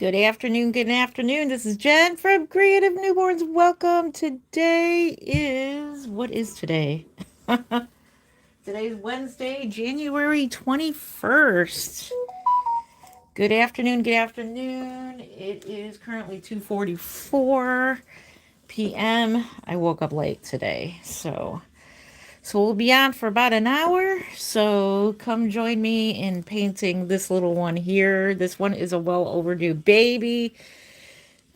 Good afternoon, good afternoon. This is Jen from Creative Newborns. Welcome. Today is, what is today? Today's Wednesday, January 21st. Good afternoon, good afternoon. It is currently 2:44 p.m. I woke up late today, so we'll be on for about an hour. So come join me in painting this little one here. This one is a well overdue baby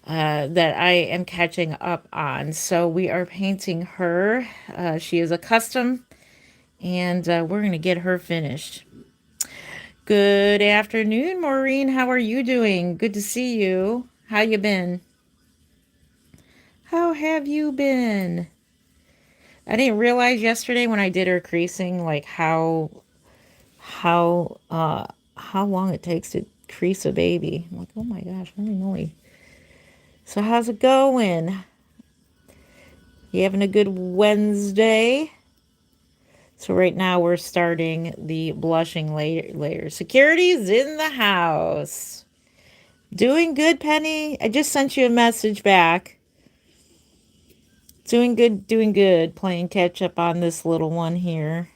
that I am catching up on. So we are painting her. She is a custom, and we're going to get her finished. Good afternoon, Maureen. How are you doing? Good to see you. How you been? How have you been? I didn't realize yesterday when I did her creasing, like how long it takes to crease a baby. I'm like, oh my gosh, holy moly. So how's it going? You having a good Wednesday? So right now we're starting the blushing layer. Security's in the house. Doing good, Penny. I just sent you a message back. Doing good, doing good. Playing catch up on this little one here.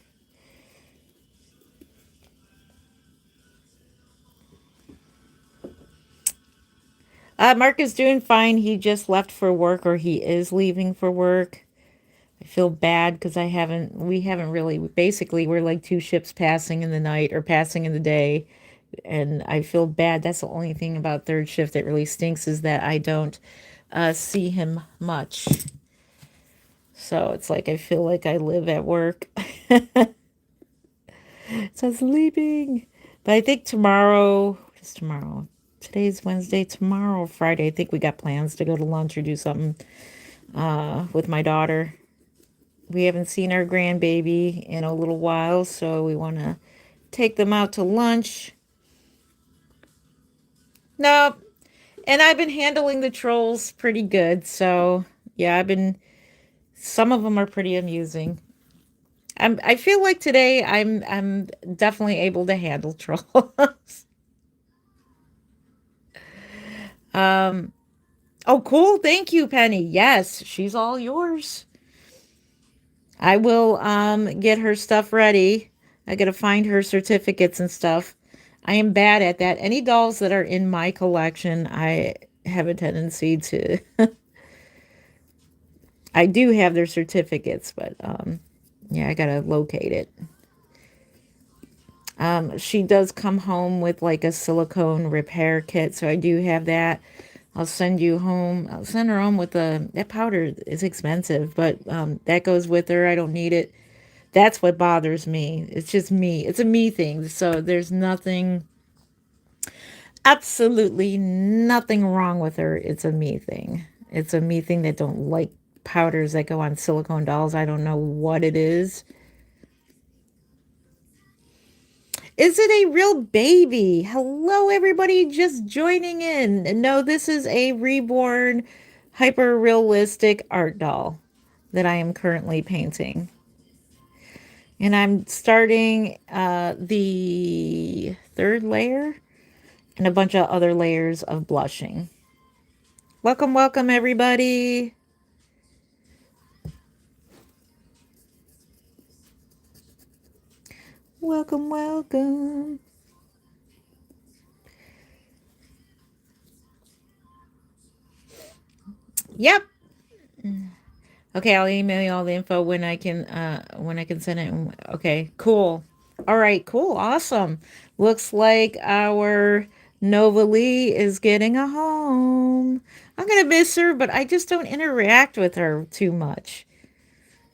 Mark is doing fine. He just left for work, or he is leaving for work. I feel bad because we haven't really, basically, we're like two ships passing in the night or passing in the day. And I feel bad. That's the only thing about third shift that really stinks is that I don't see him much. So it's like I feel like I live at work. So sleeping. But I think tomorrow, just tomorrow. Today's Wednesday, tomorrow, Friday. I think we got plans to go to lunch or do something with my daughter. We haven't seen our grandbaby in a little while, so we want to take them out to lunch. No, and I've been handling the trolls pretty good. So yeah, some of them are pretty amusing. I feel like today I'm definitely able to handle trolls. um, oh, cool. Thank you, Penny. Yes, she's all yours. I will get her stuff ready. I gotta find her certificates and stuff. I am bad at that. Any dolls that are in my collection, I have a tendency to I do have their certificates, but yeah, I gotta locate it. She does come home with like a silicone repair kit, so I do have that. I'll send you home. I'll send her home with that powder is expensive, but that goes with her. I don't need it. That's what bothers me. It's just me. It's a me thing. So there's nothing, absolutely nothing wrong with her. It's a me thing. It's a me thing that don't like powders that go on silicone dolls. I don't know what it is. Is it a real baby? Hello, everybody just joining in. No, this is a reborn, hyper realistic art doll that I am currently painting. And I'm starting the third layer and a bunch of other layers of blushing. Welcome, welcome, everybody. Welcome, welcome. Yep. Okay, I'll email you all the info when I can send it. Okay, cool. All right, cool. Awesome. Looks like our Nova Lee is getting a home. I'm gonna miss her, but I just don't interact with her too much.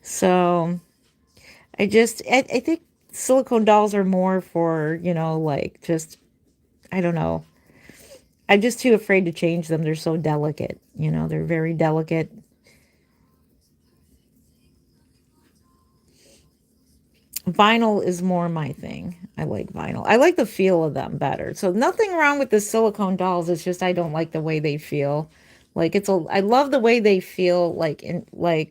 So I think silicone dolls are more for, like just I don't know. I'm just too afraid to change them. They're so delicate. They're very delicate. Vinyl is more my thing. I like vinyl. I like the feel of them better. So nothing wrong with the silicone dolls. It's just I don't like the way they feel. Like I love the way they feel like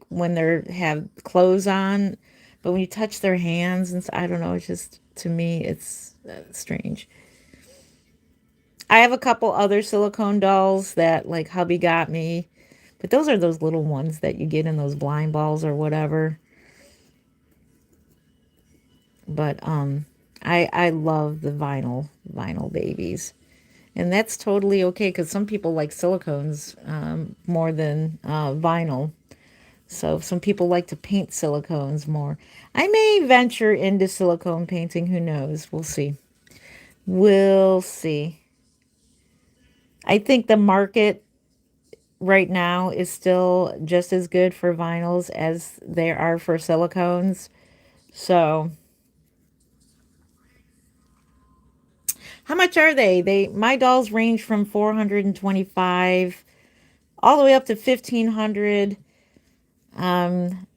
when they're have clothes on, but when you touch their hands and I don't know, it's just to me it's strange. I have a couple other silicone dolls that like hubby got me, but those are those little ones that you get in those blind balls or whatever. But I love the vinyl babies. And that's totally okay because some people like silicones more than vinyl. So some people like to paint silicones more. I may venture into silicone painting. Who knows? We'll see. We'll see. I think the market right now is still just as good for vinyls as they are for silicones. So, how much are they? My dolls range from 425 all the way up to 1500. Um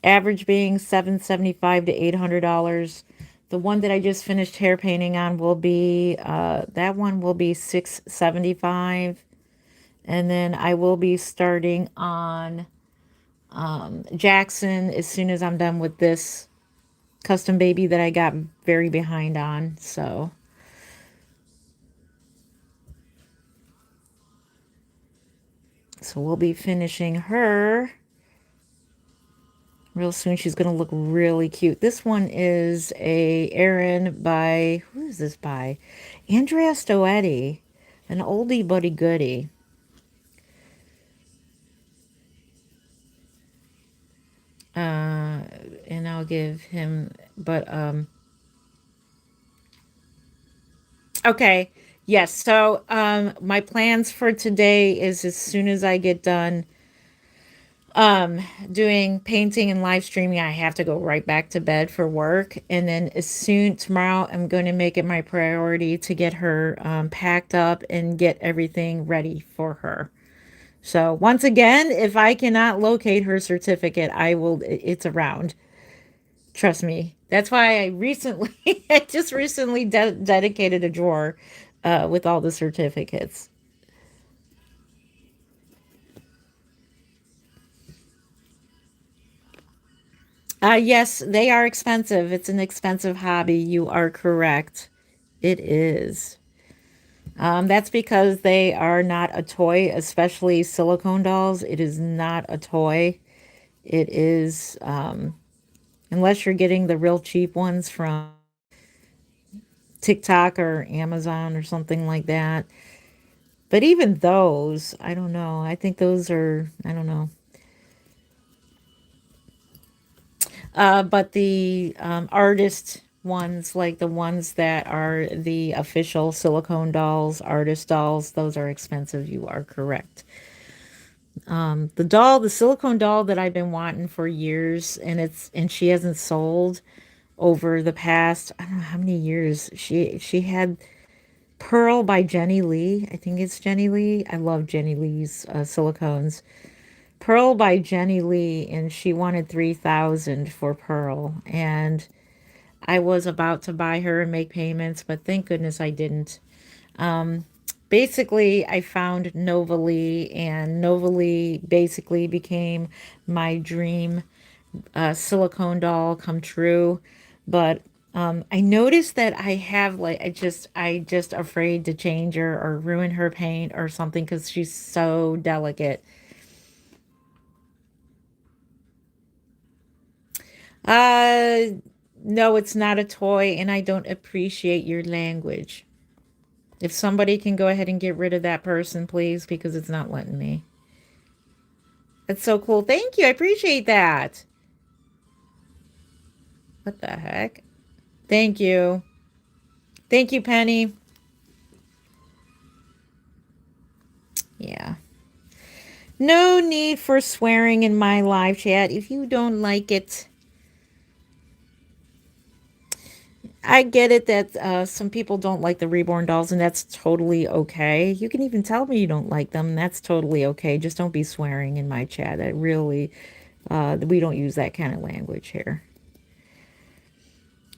Average being 775 to $800. The one that I just finished hair painting on will be that one will be 675, and then I will be starting on Jackson as soon as I'm done with this custom baby that I got very behind on. So we'll be finishing her real soon. She's going to look really cute. This one is a Erin by, who is this by? Andrea Stoetti, an oldie but a goodie. Uh, and I'll give him, but, okay. Yes. So, my plans for today is as soon as I get done doing painting and live streaming, I have to go right back to bed for work, and then as soon tomorrow I'm going to make it my priority to get her packed up and get everything ready for her. So once again, if I cannot locate her certificate, I will, it's around, trust me. That's why I recently I just recently dedicated a drawer with all the certificates. Yes, they are expensive. It's an expensive hobby. You are correct. It is. That's because they are not a toy, especially silicone dolls. It is not a toy. It is, unless you're getting the real cheap ones from TikTok or Amazon or something like that. But even those, I don't know. I think those are, I don't know. But the artist ones, like the ones that are the official silicone dolls, artist dolls, those are expensive. You are correct. The silicone doll that I've been wanting for years, and she hasn't sold over the past, I don't know how many years. She had Pearl by Jenny Lee. I think it's Jenny Lee. I love Jenny Lee's silicones. Pearl by Jenny Lee, and she wanted 3,000 for Pearl, and I was about to buy her and make payments, but thank goodness I didn't. Basically, I found Nova Lee, and Nova Lee basically became my dream silicone doll come true. But I noticed that I have like I just afraid to change her or ruin her paint or something because she's so delicate. Uh, no, it's not a toy, and I don't appreciate your language. If somebody can go ahead and get rid of that person, please, because it's not letting me. That's so cool. Thank you. I appreciate that. What the heck? Thank you. Thank you, Penny. Yeah. No need for swearing in my live chat. If you don't like it, I get it that some people don't like the reborn dolls, and that's totally okay. You can even tell me you don't like them. That's totally okay. Just don't be swearing in my chat. I really, we don't use that kind of language here.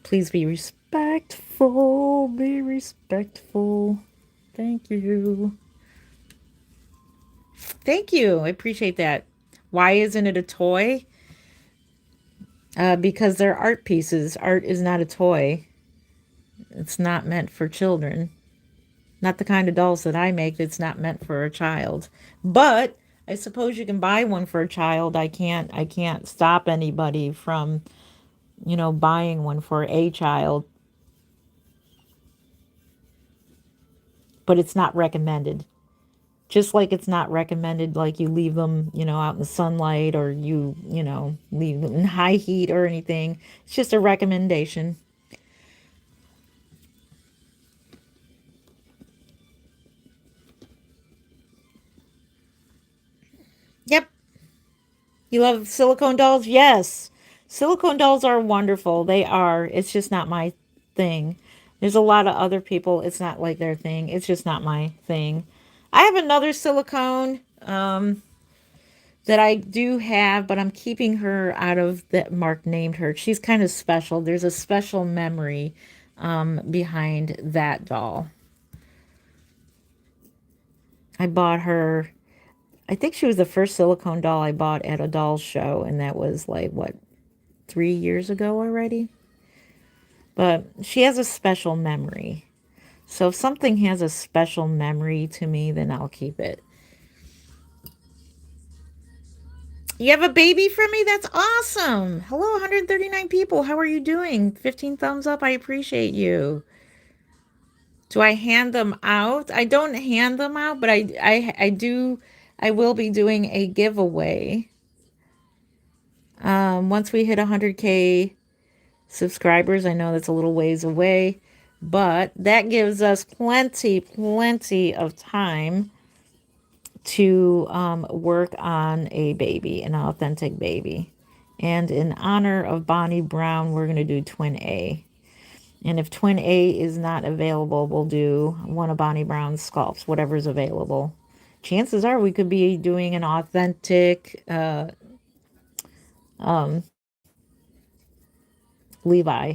Please be respectful. Be respectful. Thank you. Thank you. I appreciate that. Why isn't it a toy? Because they're art pieces. Art is not a toy. It's not meant for children. Not the kind of dolls that I make that's not meant for a child. But I suppose you can buy one for a child. I can't stop anybody from, buying one for a child, but it's not recommended. Just like it's not recommended, like you leave them, out in the sunlight, or leave them in high heat or anything. It's just a recommendation. Yep. You love silicone dolls? Yes. Silicone dolls are wonderful. They are. It's just not my thing. There's a lot of other people. It's not like their thing. It's just not my thing. I have another silicone that I do have, but I'm keeping her out of that. Mark named her. She's kind of special. There's a special memory behind that doll. I bought her. I think she was the first silicone doll I bought at a doll show, and that was like, what, 3 years ago already? But she has a special memory. So if something has a special memory to me, then I'll keep it. You have a baby for me? That's awesome. Hello, 139 people. How are you doing? 15 thumbs up. I appreciate you. Do I hand them out? I don't hand them out, but I do. I will be doing a giveaway. Once we hit 100K subscribers, I know that's a little ways away, but that gives us plenty of time to work on a baby, an authentic baby. And in honor of Bonnie Brown, we're going to do Twin A. And if Twin A is not available, we'll do one of Bonnie Brown's sculpts, whatever's available. Chances are we could be doing an authentic Levi.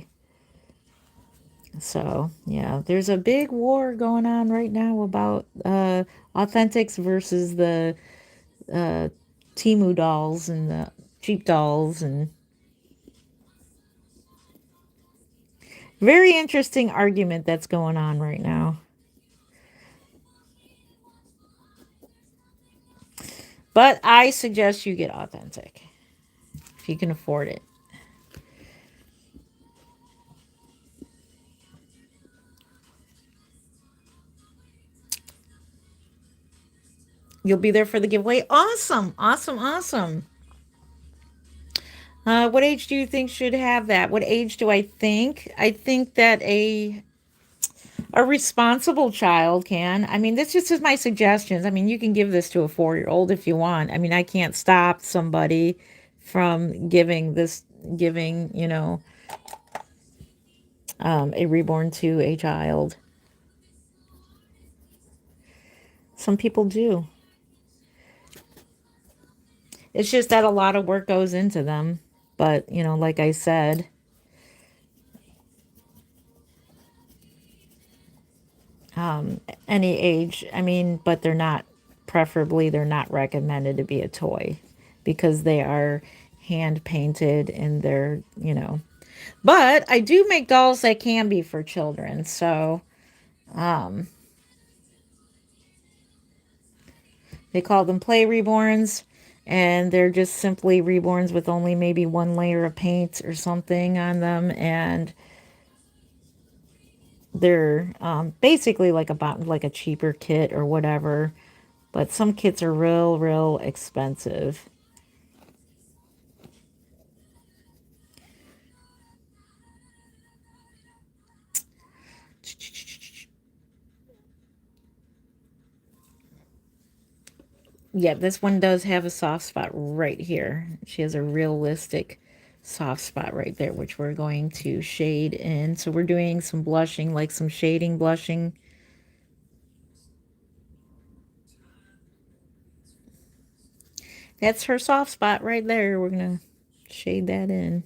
So, yeah, there's a big war going on right now about authentics versus the uh, Timu dolls and the cheap dolls, and very interesting argument that's going on right now. But I suggest you get authentic if you can afford it. You'll be there for the giveaway. Awesome. What age do you think should have that? What age do I think? I think that a responsible child can. I mean, this just is my suggestions. I mean, you can give this to a 4-year-old if you want. I mean, I can't stop somebody from giving, a reborn to a child. Some people do. It's just that a lot of work goes into them. But, like I said, any age, I mean, but they're not recommended to be a toy because they are hand painted and but I do make dolls that can be for children. So, they call them play reborns, and they're just simply reborns with only maybe one layer of paint or something on them, and they're basically like a cheaper kit or whatever. But some kits are real expensive. Yeah, this one does have a soft spot right here. She has a realistic soft spot right there, which we're going to shade in. So we're doing some blushing, like some shading blushing. That's her soft spot right there. We're going to shade that in.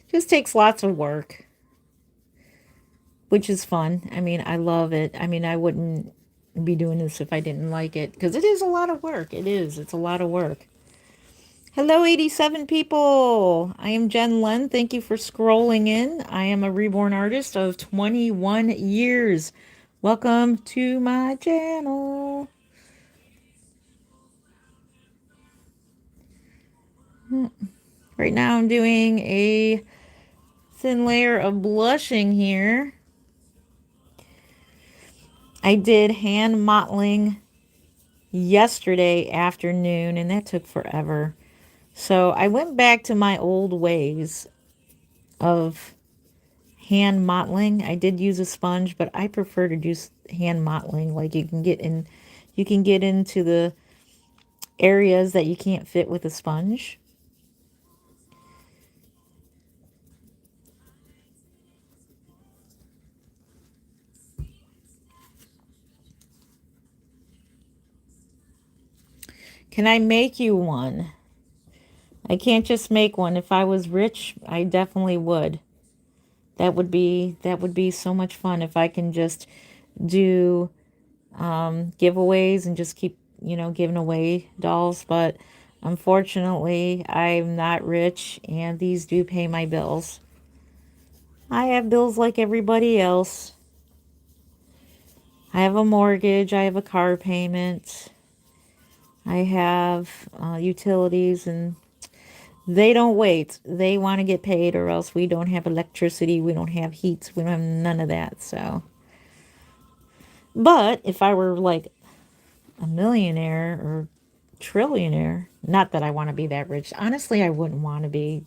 Just takes lots of work, which is fun. I mean, I love it. I mean, I wouldn't be doing this if I didn't like it because it is a lot of work. It is. It's a lot of work. Hello, 87 people. I am Jen Len. Thank you for scrolling in. I am a reborn artist of 21 years. Welcome to my channel. Right now I'm doing a thin layer of blushing here. I did hand mottling yesterday afternoon and that took forever. So I went back to my old ways of hand mottling. I did use a sponge, but I prefer to do hand mottling. Like you can get into the areas that you can't fit with a sponge. Can I make you one? I can't just make one. If I was rich, I definitely would. That would be so much fun if I can just do giveaways and just keep, giving away dolls. But unfortunately, I'm not rich and these do pay my bills. I have bills like everybody else. I have a mortgage, I have a car payment, I have utilities, and they don't wait. They want to get paid, or else we don't have electricity, we don't have heat, we don't have none of that. So, but if I were like a millionaire or trillionaire, not that I want to be that rich. Honestly, I wouldn't want to be.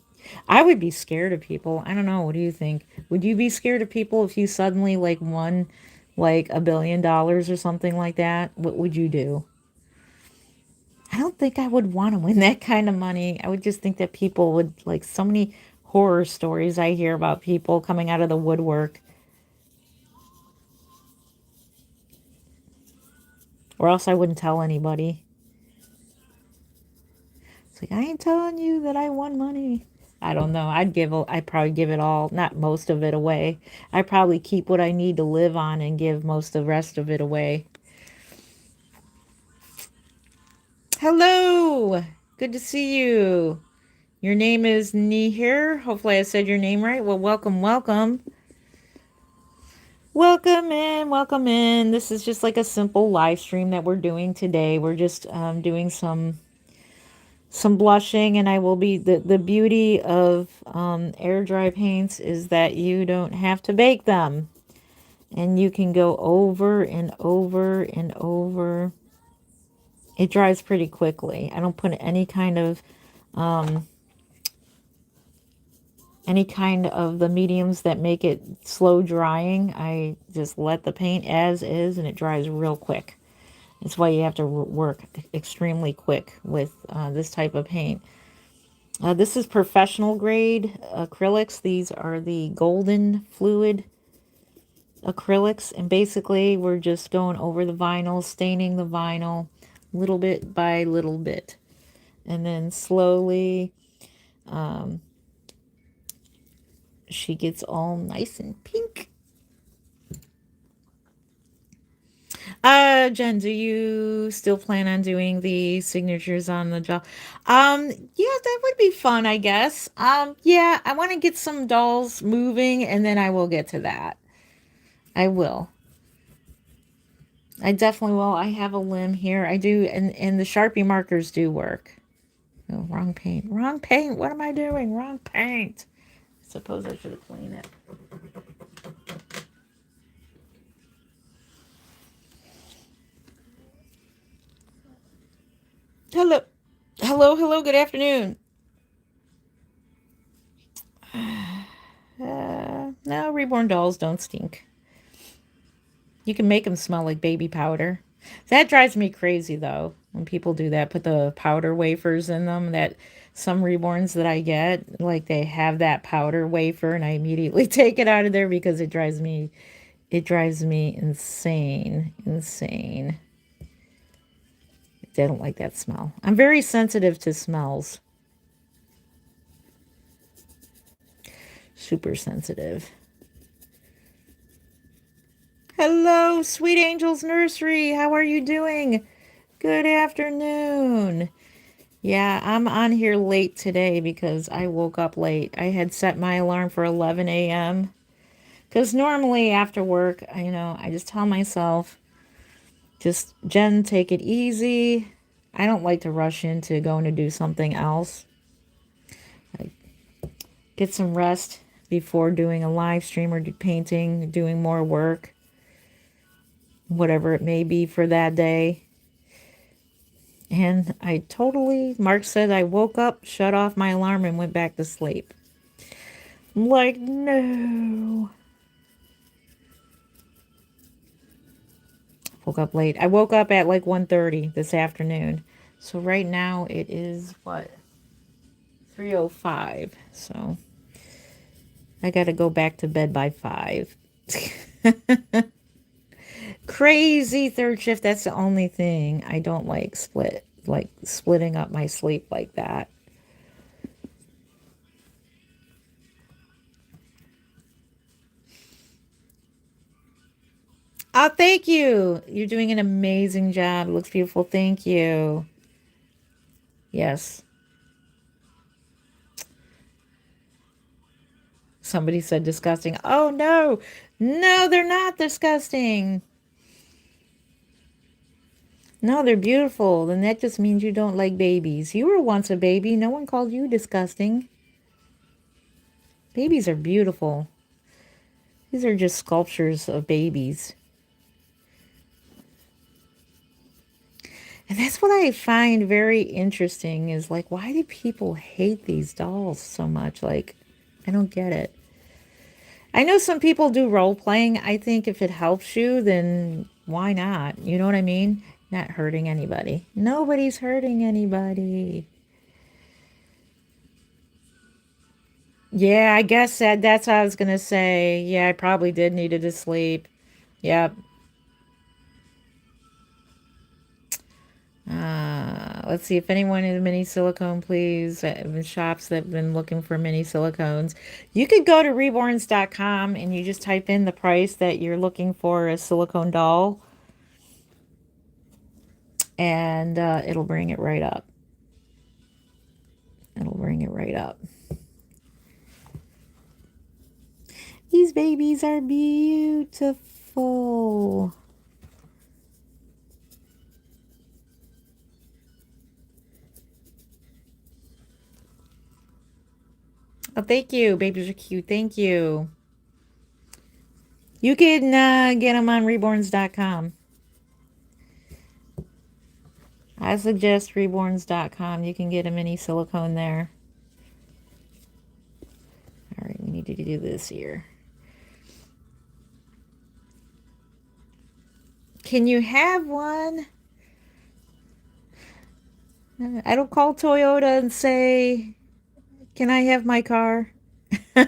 I would be scared of people. I don't know. What do you think? Would you be scared of people if you suddenly like won like $1 billion or something like that? What would you do? I don't think I would want to win that kind of money. I would just think that people would like so many horror stories I hear about people coming out of the woodwork, or else I wouldn't tell anybody. It's like, I ain't telling you that I won money. I don't know. I'd probably give it all, not most of it away. I'd probably keep what I need to live on and give most of the rest of it away. Hello. Good to see you. Your name is Nihir. Hopefully I said your name right. Well, welcome, welcome. Welcome in, welcome in. This is just like a simple live stream that we're doing today. We're just doing some blushing, and I will be the beauty of air dry paints is that you don't have to bake them, and you can go over and over and over. It dries pretty quickly. I don't put any kind of the mediums that make it slow drying. I just let the paint as is and it dries real quick. That's why you have to work extremely quick with this type of paint. This is professional grade acrylics. These are the golden fluid acrylics. And basically we're just going over the vinyl, staining the vinyl little bit by little bit. And then slowly she gets all nice and pink. Jen, do you still plan on doing the signatures on the doll? Yeah, that would be fun, I guess. Yeah, I want to get some dolls moving and then I will get to that. I will. I definitely will. I have a limb here. I do, and the Sharpie markers do work. Oh, wrong paint. Wrong paint. What am I doing? Wrong paint. I suppose I should have cleaned it. Hello. Hello, hello, good afternoon. No, reborn dolls don't stink. You can make them smell like baby powder. That drives me crazy, though, when people do that, put the powder wafers in them. That some reborns that I get, like they have that powder wafer, and I immediately take it out of there because it drives me insane, insane. I don't like that smell. I'm very sensitive to smells. Super sensitive. Hello, Sweet Angels Nursery. How are you doing? Good afternoon. Yeah, I'm on here late today because I woke up late. I had set my alarm for 11 a.m. Because normally after work, I just tell myself, just Jen, take it easy. I don't like to rush into going to do something else. Like, get some rest before doing a live stream or painting, doing more work, whatever it may be for that day. And Mark said I woke up, shut off my alarm, and went back to sleep. I'm like, no. Woke up late. I woke up at like 1:30 this afternoon. So right now it is what? 3:05. So I got to go back to bed by 5. Crazy third shift. That's the only thing I don't like splitting up my sleep like that. Oh, thank you. You're doing an amazing job. It looks beautiful. Thank you. Yes. Somebody said disgusting. Oh, no. No, they're not disgusting. No, they're beautiful. Then that just means you don't like babies. You were once a baby. No one called you disgusting. Babies are beautiful. These are just sculptures of babies. And that's what I find very interesting is like, why do people hate these dolls so much? Like, I don't get it. I know some people do role playing. I think if it helps you, then why not? You know what I mean? Not hurting anybody. Nobody's hurting anybody. Yeah, I guess that's what I was gonna say. Yeah, I probably did needed to sleep. Yep. Let's see if anyone in mini silicone, please. Shops that have been looking for mini silicones. You could go to reborns.com and you just type in the price that you're looking for a silicone doll, and it'll bring it right up. It'll bring it right up. These babies are beautiful. Oh, thank you. Babies are cute. Thank you. You can get them on reborns.com. I suggest reborns.com. You can get a mini silicone there. All right, we need to do this here. Can you have one? I don't call Toyota and say, can I have my car? Do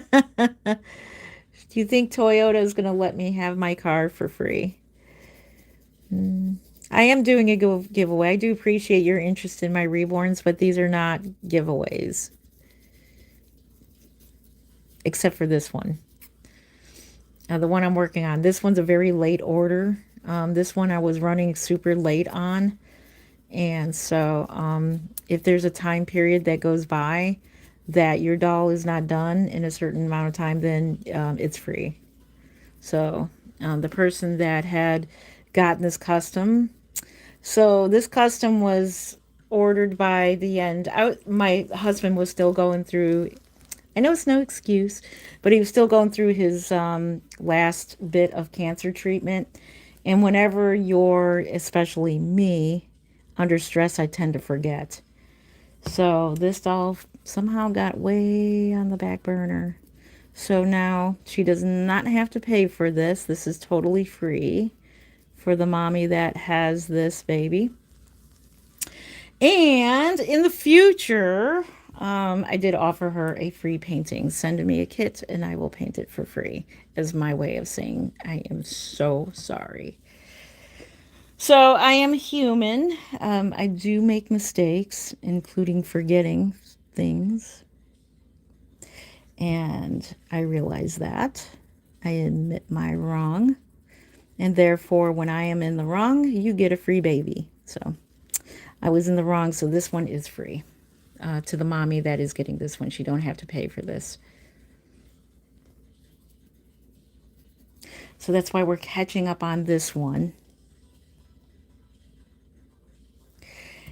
you think Toyota is going to let me have my car for free? I am doing a giveaway. I do appreciate your interest in my reborns, but these are not giveaways. Except for this one. The one I'm working on. This one's a very late order. This one I was running super late on. And so if there's a time period that goes by that your doll is not done in a certain amount of time, then it's free. So the person that had gotten this custom, so this custom was ordered by the end. My husband was still going through, I know it's no excuse, but he was still going through his last bit of cancer treatment. And whenever you're, especially me, under stress, I tend to forget. So this doll somehow got way on the back burner. So now she does not have to pay for this. This is totally free for the mommy that has this baby. And in the future, I did offer her a free painting. Send me a kit and I will paint it for free, as my way of saying I am so sorry. So I am human. I do make mistakes, including forgetting things. And I realize that. I admit my wrong. And therefore, when I am in the wrong, you get a free baby. So I was in the wrong, so this one is free. To the mommy that is getting this one, she don't have to pay for this. So that's why we're catching up on this one.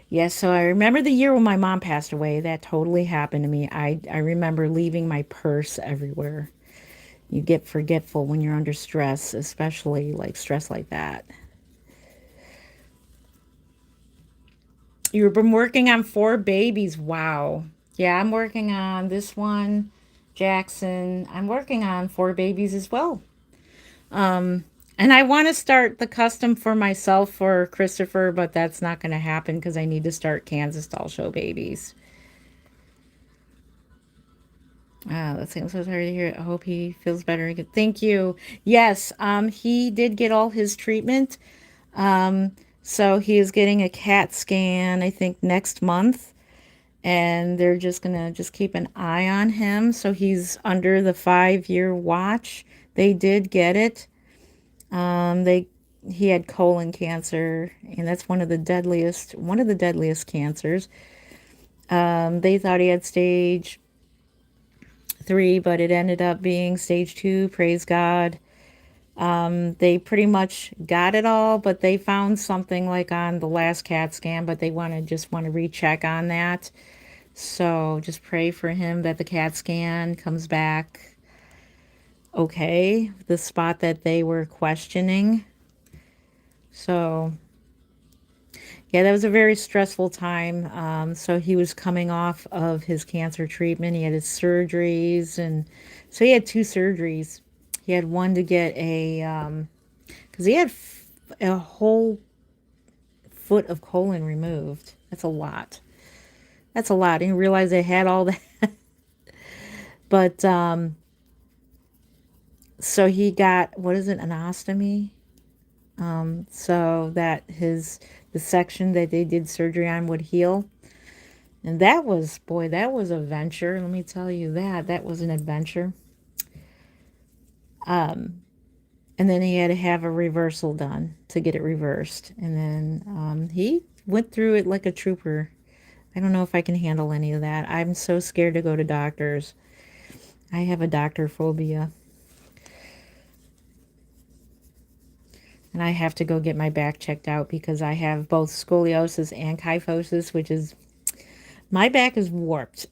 Yes, so I remember the year when my mom passed away. That totally happened to me. I remember leaving my purse everywhere. You get forgetful when you're under stress, especially like stress like that. You've been working on 4 babies. Wow. Yeah, I'm working on this one, Jackson. I'm working on 4 babies as well. And I want to start the custom for myself for Christopher, but that's not going to happen because I need to start Kansas Doll Show babies. Let's see. I'm so sorry to hear it. I hope he feels better. Thank you. Yes, he did get all his treatment. Um, so he is getting a CAT scan, I think, next month. And they're just gonna just keep an eye on him. So he's under the 5-year watch. They did get it. They he had colon cancer, and that's one of the deadliest cancers. They thought he had stage 3, but it ended up being stage 2. Praise God. They pretty much got it all, but they found something like on the last CAT scan, but they want to recheck on that. So just pray for him that the CAT scan comes back okay, the spot that they were questioning. So yeah, that was a very stressful time. So he was coming off of his cancer treatment. He had his surgeries, and so he had 2 surgeries. He had one to get because he had a whole foot of colon removed. That's a lot. That's a lot. I didn't realize I had all that. But so he got, what is it, an ostomy? So that the section that they did surgery on would heal. And that was, boy, that was a venture. Let me tell you that. That was an adventure. And then he had to have a reversal done to get it reversed. And then he went through it like a trooper. I don't know if I can handle any of that. I'm so scared to go to doctors. I have a doctor phobia. And I have to go get my back checked out because I have both scoliosis and kyphosis, which is, my back is warped,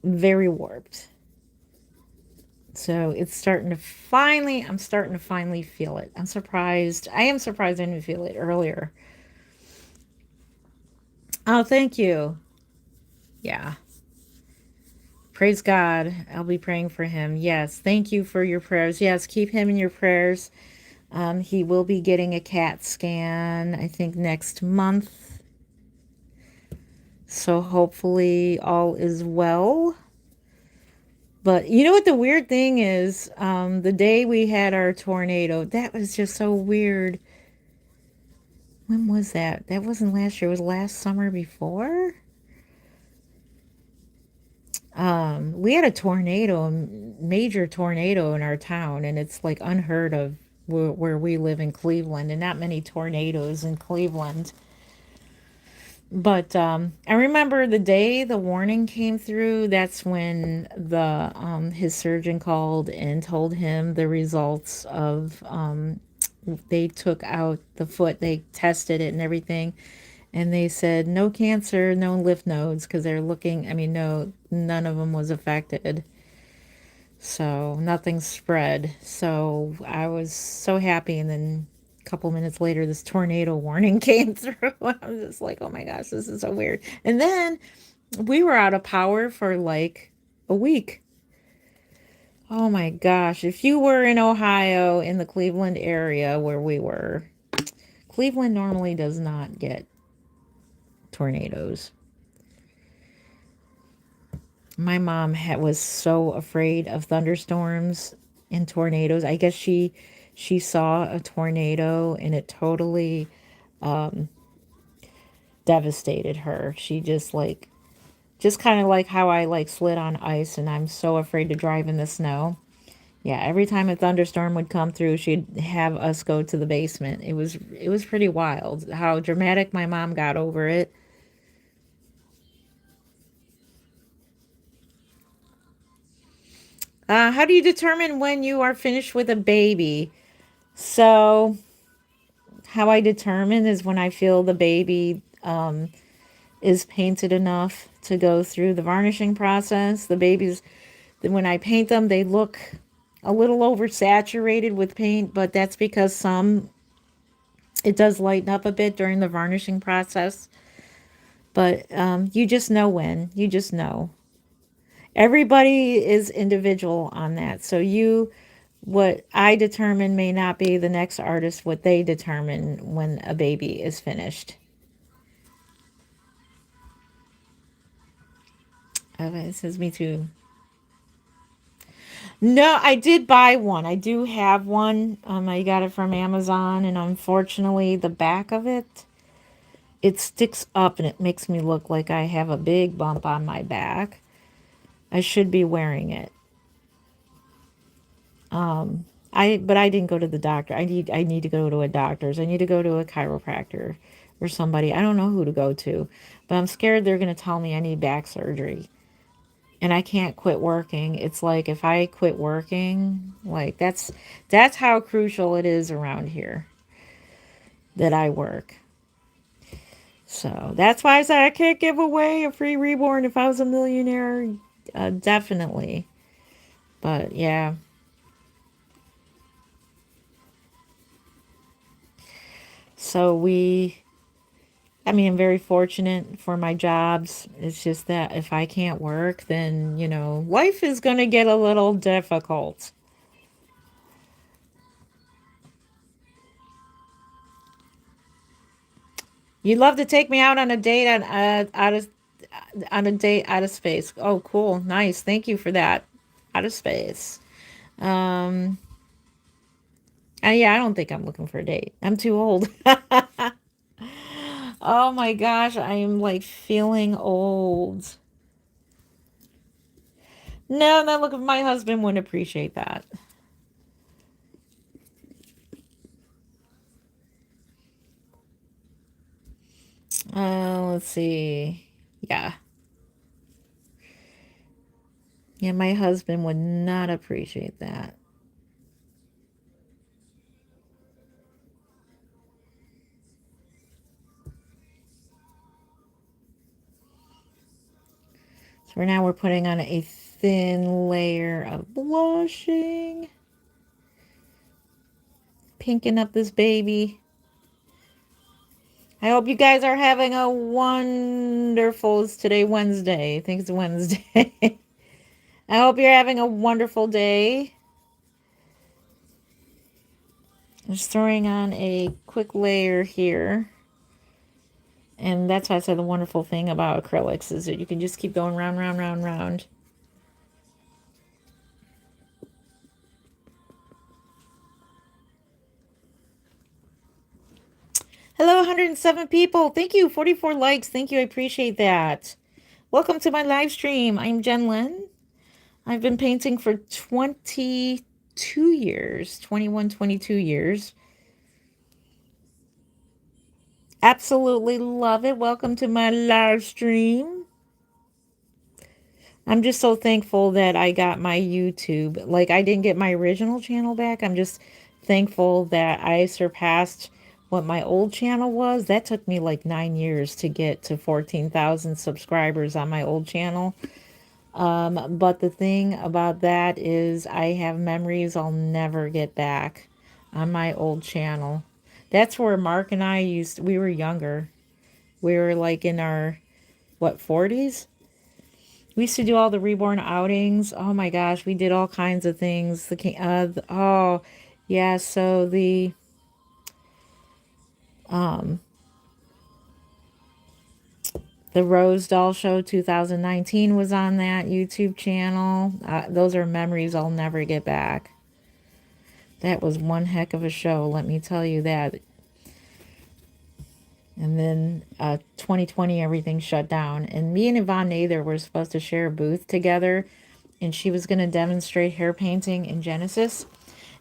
very warped. So I'm starting to finally feel it. I'm surprised. I am surprised I didn't feel it earlier. Oh, thank you. Yeah. Praise God. I'll be praying for him. Yes. Thank you for your prayers. Yes. Keep him in your prayers. He will be getting a CAT scan, I think, next month. So hopefully all is well. But you know what the weird thing is? The day we had our tornado, that was just so weird. When was that? That wasn't last year. It was last summer before. We had a tornado, a major tornado in our town, and it's like unheard of where we live in Cleveland, and not many tornadoes in Cleveland. But I remember the day the warning came through. That's when the his surgeon called and told him the results of they took out the foot, they tested it and everything, and they said no cancer, no lymph nodes because they're looking. I mean, no, none of them was affected. So nothing spread. So I was so happy. And then a couple minutes later, this tornado warning came through. I was just like, oh my gosh, this is so weird. And then we were out of power for like a week. Oh my gosh. If you were in Ohio, in the Cleveland area where we were, Cleveland normally does not get tornadoes. My mom was so afraid of thunderstorms and tornadoes. I guess she saw a tornado and it totally devastated her. She just kind of like how I like slid on ice and I'm so afraid to drive in the snow. Yeah, every time a thunderstorm would come through, she'd have us go to the basement. It was pretty wild how dramatic my mom got over it. How do you determine when you are finished with a baby? So, how I determine is when I feel the baby is painted enough to go through the varnishing process. The babies, when I paint them, they look a little oversaturated with paint, but that's because it does lighten up a bit during the varnishing process. But you just know when. You just know. Everybody is individual on that. So what I determine may not be the next artist what they determine when a baby is finished. Okay, it says me too. No, I did buy one. I do have one. I got it from Amazon, and unfortunately, the back of it sticks up, and it makes me look like I have a big bump on my back. I should be wearing it. But I didn't go to the doctor. I need to go to a doctor's. I need to go to a chiropractor or somebody. I don't know who to go to, but I'm scared they're going to tell me I need back surgery. And I can't quit working. It's like if I quit working, like that's how crucial it is around here that I work. So that's why I said I can't give away a free reborn if I was a millionaire. Definitely. But yeah. So I mean, I'm very fortunate for my jobs. It's just that if I can't work, then, life is going to get a little difficult. You'd love to take me out on a date out of space. Oh, cool. Nice. Thank you for that. Out of space. Um, yeah, I don't think I'm looking for a date. I'm too old. Oh my gosh, I am like feeling old. No, no, look, my husband wouldn't appreciate that. Let's see. Yeah. Yeah, my husband would not appreciate that. So for now we're putting on a thin layer of blushing. Pinking up this baby. I hope you guys are having a wonderful, it's today Wednesday. I think it's Wednesday. I hope you're having a wonderful day. I'm just throwing on a quick layer here. And that's why I said the wonderful thing about acrylics is that you can just keep going round, round, round, round. Hello, 107 people. Thank you. 44 likes. Thank you. I appreciate that. Welcome to my live stream. I'm Jen Lynn. I've been painting for 22 years, 21, 22 years. Absolutely love it. Welcome to my live stream. I'm just so thankful that I got my YouTube. Like, I didn't get my original channel back. I'm just thankful that I surpassed what my old channel was. That took me like 9 years to get to 14,000 subscribers on my old channel. But the thing about that is I have memories I'll never get back on my old channel. That's where Mark and I we were younger. We were like in our, what, 40s? We used to do all the reborn outings. Oh my gosh, we did all kinds of things. Oh, yeah, so um, the Rose Doll Show 2019 was on that YouTube channel. Those are memories I'll never get back. That was one heck of a show, let me tell you that. And then 2020, everything shut down. And me and Yvonne Nather were supposed to share a booth together. And she was going to demonstrate hair painting in Genesis.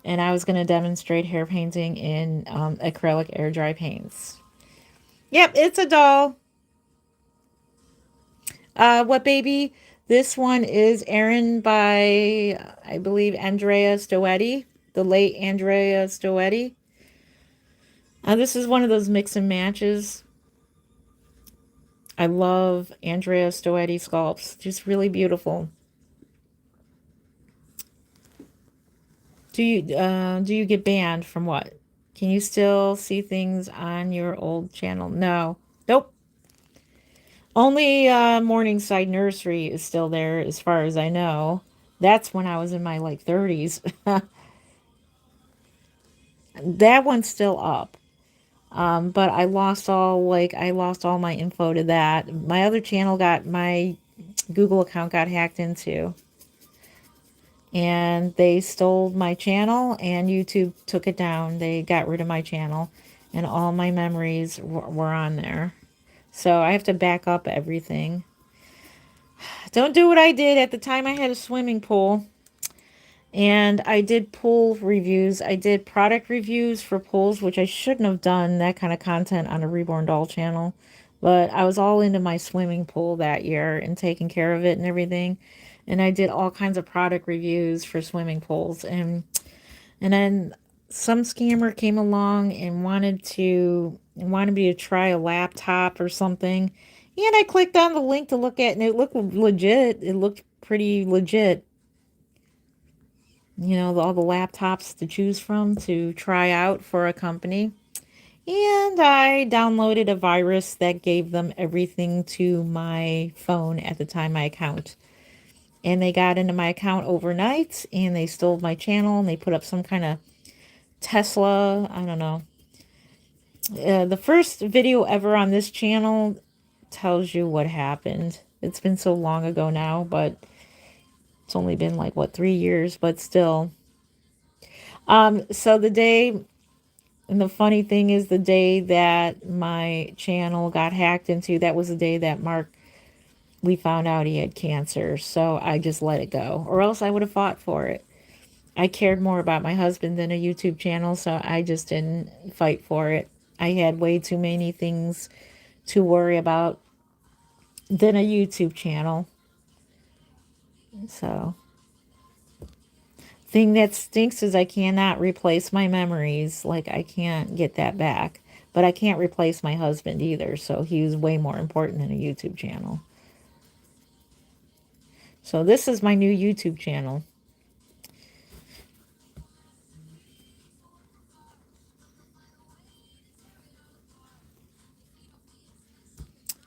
And I was going to demonstrate hair painting in acrylic air dry paints. Yep, it's a doll. What baby? This one is Aaron by, I believe, Andrea Stoetti, the late Andrea Stoetti. This is one of those mix and matches. I love Andrea Stoetti sculpts. Just really beautiful. Do you get banned from what? Can you still see things on your old channel? No. Nope. Only Morningside Nursery is still there as far as I know. That's when I was in my like 30s. That one's still up. But I lost all my info to that. My other channel got my Google account got hacked into, and they stole my channel and YouTube took it down. They got rid of my channel and all my memories were on there. So I have to back up everything. Don't do what I did. At the time I had a swimming pool and I did pool reviews. I did product reviews for pools, which I shouldn't have done that kind of content on a Reborn Doll channel. But I was all into my swimming pool that year and taking care of it and everything. And I did all kinds of product reviews for swimming pools. And then some scammer came along and wanted me to try a laptop or something. And I clicked on the link to look at, and it looked legit. It looked pretty legit. All the laptops to choose from to try out for a company. And I downloaded a virus that gave them everything to my phone at the time, my account. And they got into my account overnight and they stole my channel and they put up some kind of Tesla, I don't know. The first video ever on this channel tells you what happened. It's been so long ago now, but it's only been like, what, 3 years, but still. So the day, and the funny thing is, the day that my channel got hacked into, that was the day that we found out he had cancer. So I just let it go, or else I would have fought for it. I cared more about my husband than a YouTube channel, so I just didn't fight for it. I had way too many things to worry about than a YouTube channel. So, thing that stinks is I cannot replace my memories. Like, I can't get that back. But I can't replace my husband either, so he's way more important than a YouTube channel. So this is my new YouTube channel.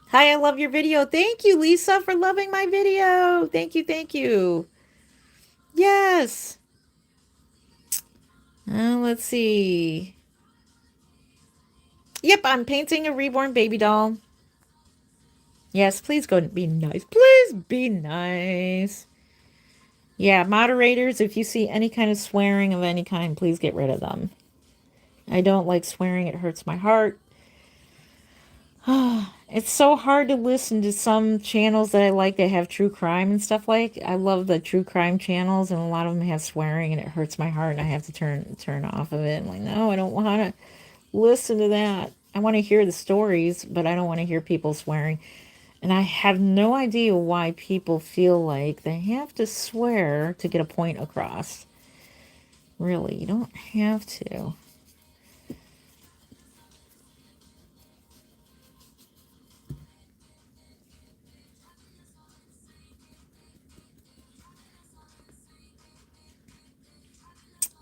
Hi, I love your video. Thank you, Lisa, for loving my video. Thank you, thank you. Yes. Let's see. Yep, I'm painting a reborn baby doll. Yes, please go be nice. Please be nice. Yeah, moderators, if you see any kind of swearing of any kind, please get rid of them. I don't like swearing. It hurts my heart. It's so hard to listen to some channels that I like that have true crime and stuff like. I love the true crime channels, and a lot of them have swearing, and it hurts my heart, and I have to turn off of it. I'm like, no, I don't want to listen to that. I want to hear the stories, but I don't want to hear people swearing. And I have no idea why people feel like they have to swear to get a point across. Really, you don't have to.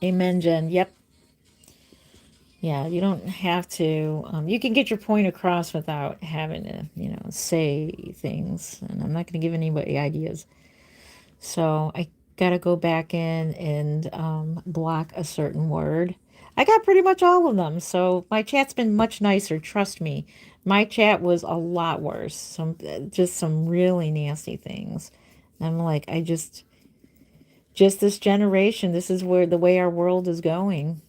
Amen, Jen. Yep. Yeah, you don't have to. You can get your point across without having to, say things. And I'm not going to give anybody ideas. So I got to go back in and block a certain word. I got pretty much all of them. So my chat's been much nicer. Trust me. My chat was a lot worse. Just some really nasty things. I'm like, just this generation, this is where the way our world is going.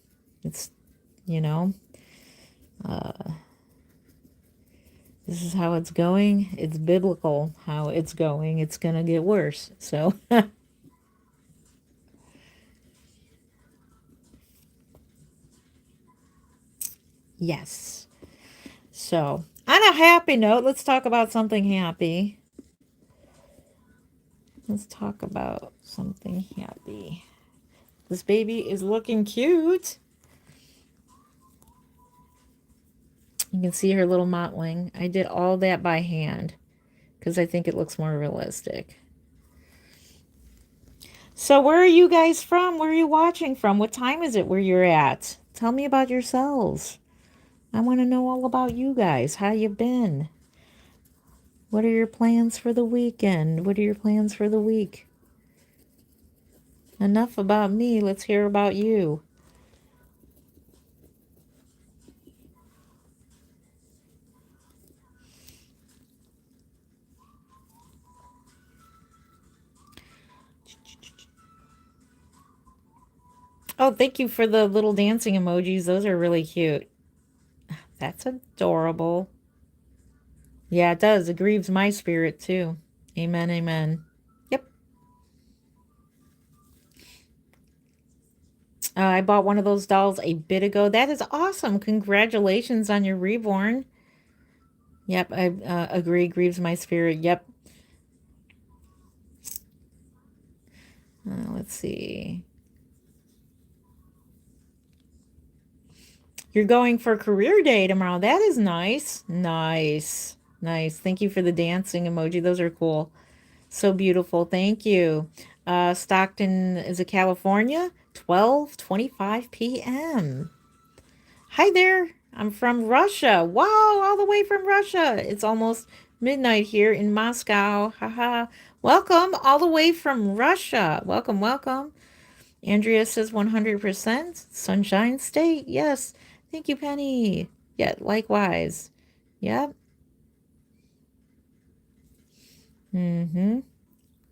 It's, you know, this is how it's going. It's biblical how it's going. It's going to get worse. So, yes. So, on a happy note, let's talk about something happy. Let's talk about something happy. This baby is looking cute. You can see her little mottling. I did all that by hand because I think it looks more realistic. So where are you guys from? Where are you watching from? What time is it where you're at? Tell me about yourselves. I want to know all about you guys. How you been? What are your plans for the weekend? What are your plans for the week? Enough about me. Let's hear about you. Oh, thank you for the little dancing emojis. Those are really cute. That's adorable. Yeah, it does. It grieves my spirit too. Amen, amen. Yep. I bought one of those dolls a bit ago. That is awesome. Congratulations on your reborn. Yep, I agree. Grieves my spirit. Yep. Let's see. You're going for career day tomorrow. That is nice. Nice. Nice. Thank you for the dancing emoji. Those are cool. So beautiful. Thank you. Stockton is it California? 12:25 p.m. Hi there. I'm from Russia. Wow, all the way from Russia. It's almost midnight here in Moscow. Haha. Welcome all the way from Russia. Welcome, welcome. Andrea says 100%. Sunshine State. Yes. Thank you, Penny. Yeah, likewise. Yep. Mm-hmm.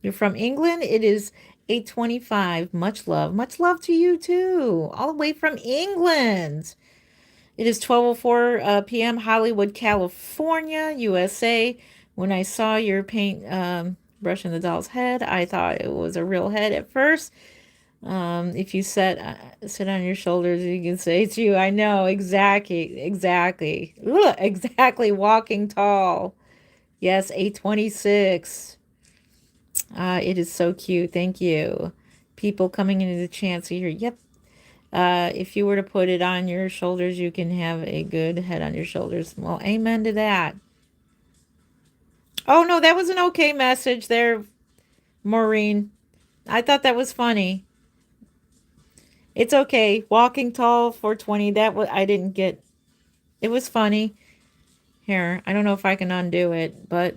You're from England? It is 8:25. Much love. Much love to you too. All the way from England. It is 12:04 p.m. Hollywood, California, USA. When I saw your paint brushing the doll's head, I thought it was a real head at first. If you sit on your shoulders, you can say it's you. I know exactly, exactly. Ugh, exactly. Walking tall. Yes, 8:26. It is so cute. Thank you. People coming into the chance here. Yep. If you were to put it on your shoulders, you can have a good head on your shoulders. Well, amen to that. Oh, no, that was an okay message there, Maureen. I thought that was funny. It's okay. Walking tall 420. That was I didn't get. It was funny. Here, I don't know if I can undo it, but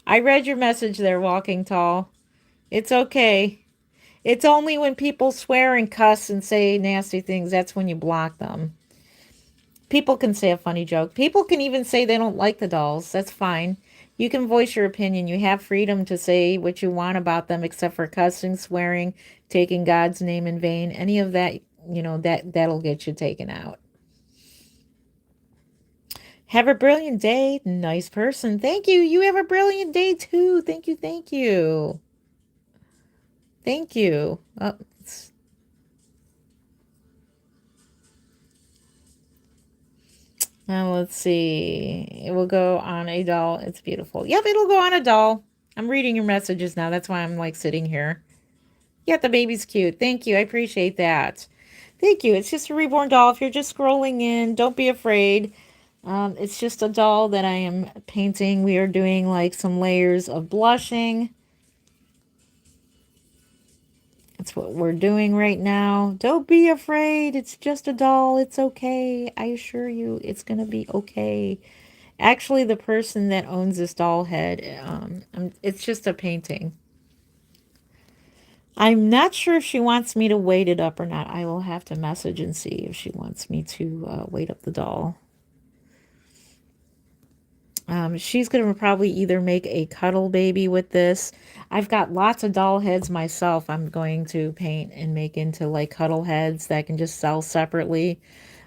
I read your message there, walking tall. It's okay. It's only when people swear and cuss and say nasty things, that's when you block them. People can say a funny joke. People can even say they don't like the dolls. That's fine. You can voice your opinion. You have freedom to say what you want about them, except for cussing, swearing, taking God's name in vain. Any of that, that'll get you taken out. Have a brilliant day. Nice person. Thank you. You have a brilliant day too. Thank you. Thank you. Thank you. Oh, now let's see. It will go on a doll. It's beautiful. Yep, it'll go on a doll. I'm reading your messages now. That's why I'm like sitting here. Yeah, the baby's cute. Thank you. I appreciate that. Thank you. It's just a reborn doll. If you're just scrolling in, don't be afraid. It's just a doll that I am painting. We are doing like some layers of blushing. That's what we're doing right now. Don't be afraid. It's just a doll. It's okay. I assure you, it's going to be okay. Actually, the person that owns this doll head, it's just a painting. I'm not sure if she wants me to weight it up or not. I will have to message and see if she wants me to weight up the doll. She's going to probably either make a cuddle baby with this. I've got lots of doll heads myself I'm going to paint and make into like cuddle heads that I can just sell separately.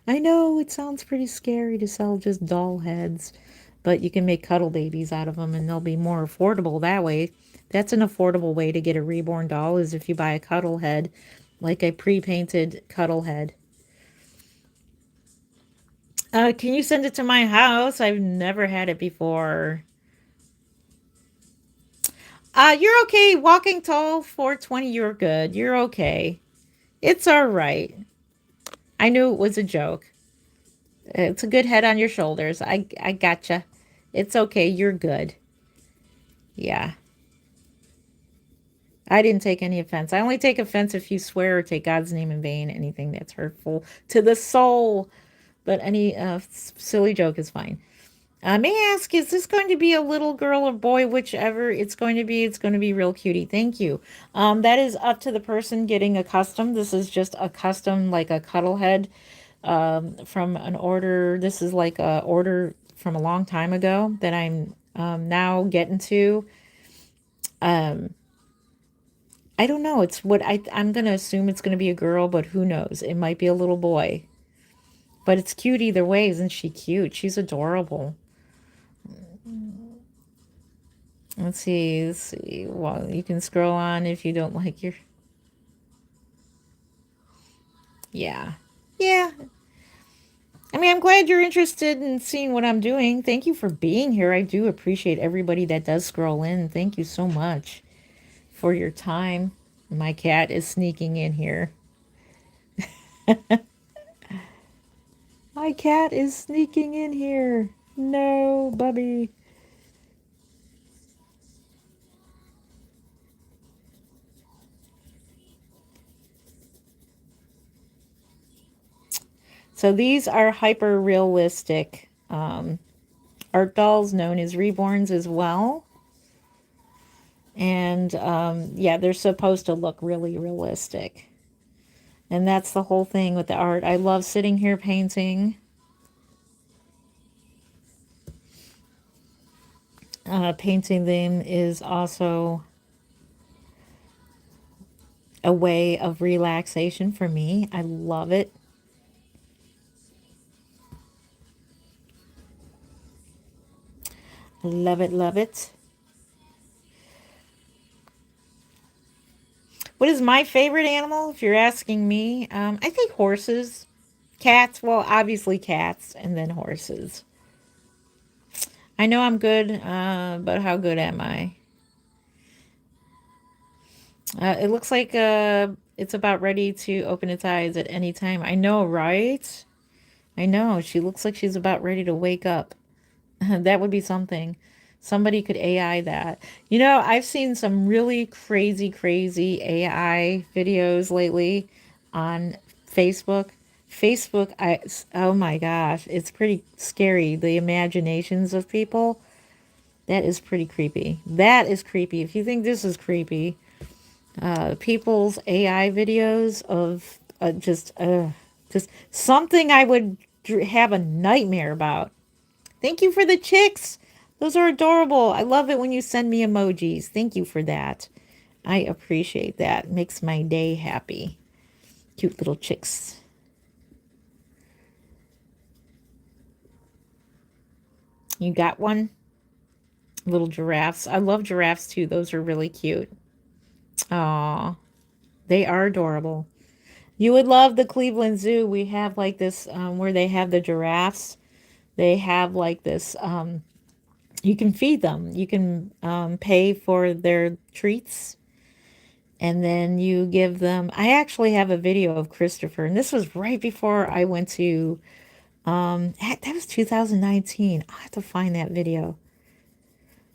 I know it sounds pretty scary to sell just doll heads, but you can make cuddle babies out of them and they'll be more affordable that way. That's an affordable way to get a reborn doll is if you buy a cuddle head, like a pre-painted cuddle head. Can you send it to my house? I've never had it before. You're okay. Walking tall, 420, you're good. You're okay. It's all right. I knew it was a joke. It's a good head on your shoulders. I gotcha. It's okay. You're good. Yeah. I didn't take any offense. I only take offense if you swear or take God's name in vain, anything that's hurtful to the soul. But any silly joke is fine. May I ask, is this going to be a little girl or boy, whichever it's going to be? It's going to be real cutie. Thank you. That is up to the person getting a custom. This is just a custom, like a cuddle head from an order. This is like a order from a long time ago that I'm now getting to. Um, I don't know. It's what I'm going to assume it's going to be a girl, but who knows? It might be a little boy. But it's cute either way. Isn't she cute? She's adorable. Let's see. Let's see. Well, you can scroll on if you don't like your. Yeah. Yeah. I mean, I'm glad you're interested in seeing what I'm doing. Thank you for being here. I do appreciate everybody that does scroll in. Thank you so much for your time. My cat is sneaking in here. My cat is sneaking in here. No, Bubby. So these are hyper realistic art dolls known as reborns as well. And yeah, they're supposed to look really realistic. And that's the whole thing with the art. I love sitting here painting. Painting them is also a way of relaxation for me. I love it. Love it, love it. What is my favorite animal, if you're asking me? I think horses. Cats, well, obviously cats, and then horses. I know I'm good, but how good am I? It looks like it's about ready to open its eyes at any time. I know, right? I know. She looks like she's about ready to wake up. That would be something. Somebody could AI that. You know, I've seen some really crazy, crazy AI videos lately on Facebook. Facebook, oh my gosh, it's pretty scary. The imaginations of people. That is pretty creepy. That is creepy. If you think this is creepy, people's AI videos of just something I would have a nightmare about. Thank you for the chicks. Those are adorable. I love it when you send me emojis. Thank you for that. I appreciate that. Makes my day happy. Cute little chicks. You got one? Little giraffes. I love giraffes too. Those are really cute. Aw, they are adorable. You would love the Cleveland Zoo. We have like this where they have the giraffes. They have like this you can feed them. You can pay for their treats and then you give them. I actually have a video of Christopher, and this was right before I went to that was 2019. I have to find that video.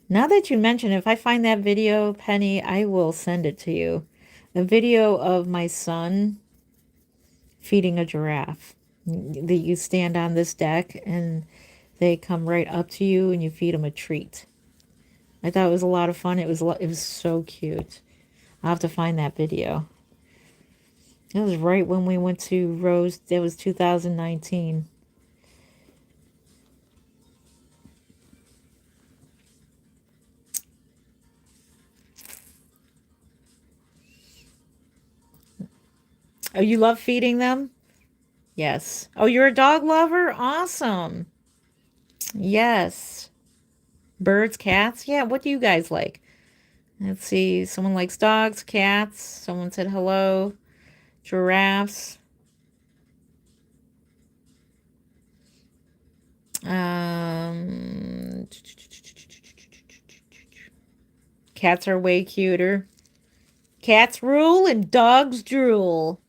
Now that you mention it, if I find that video, Penny, I will send it to you. A video of my son feeding a giraffe. That you stand on this deck and they come right up to you and you feed them a treat. I thought it was a lot of fun. It was so cute. I'll have to find that video. It was right when we went to Rose. That was 2019. Oh, you love feeding them? Yes. Oh, you're a dog lover? Awesome. Yes. Birds, cats? Yeah, what do you guys like? Let's see. Someone likes dogs, cats. Someone said hello. Giraffes. Um, Cats are way cuter. Cats rule and dogs drool.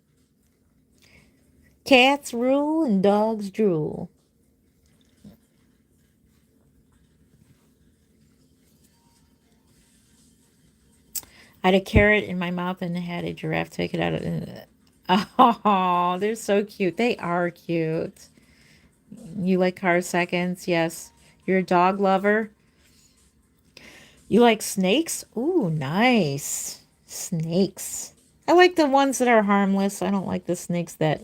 Cats rule and dogs drool. I had a carrot in my mouth and had a giraffe take it out of. Oh, they're so cute. They are cute. You like car seconds? Yes. You're a dog lover? You like snakes? Ooh, nice. Snakes. I like the ones that are harmless. I don't like the snakes that.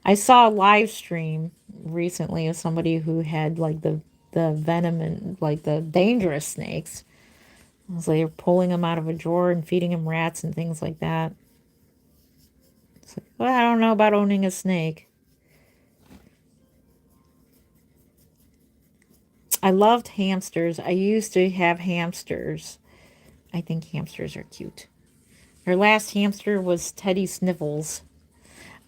I saw a live stream recently of somebody who had like the venom and like the dangerous snakes. It was like they were pulling them out of a drawer and feeding them rats and things like that. It's like, well, I don't know about owning a snake. I loved hamsters. I used to have hamsters. I think hamsters are cute. Our last hamster was Teddy Sniffles.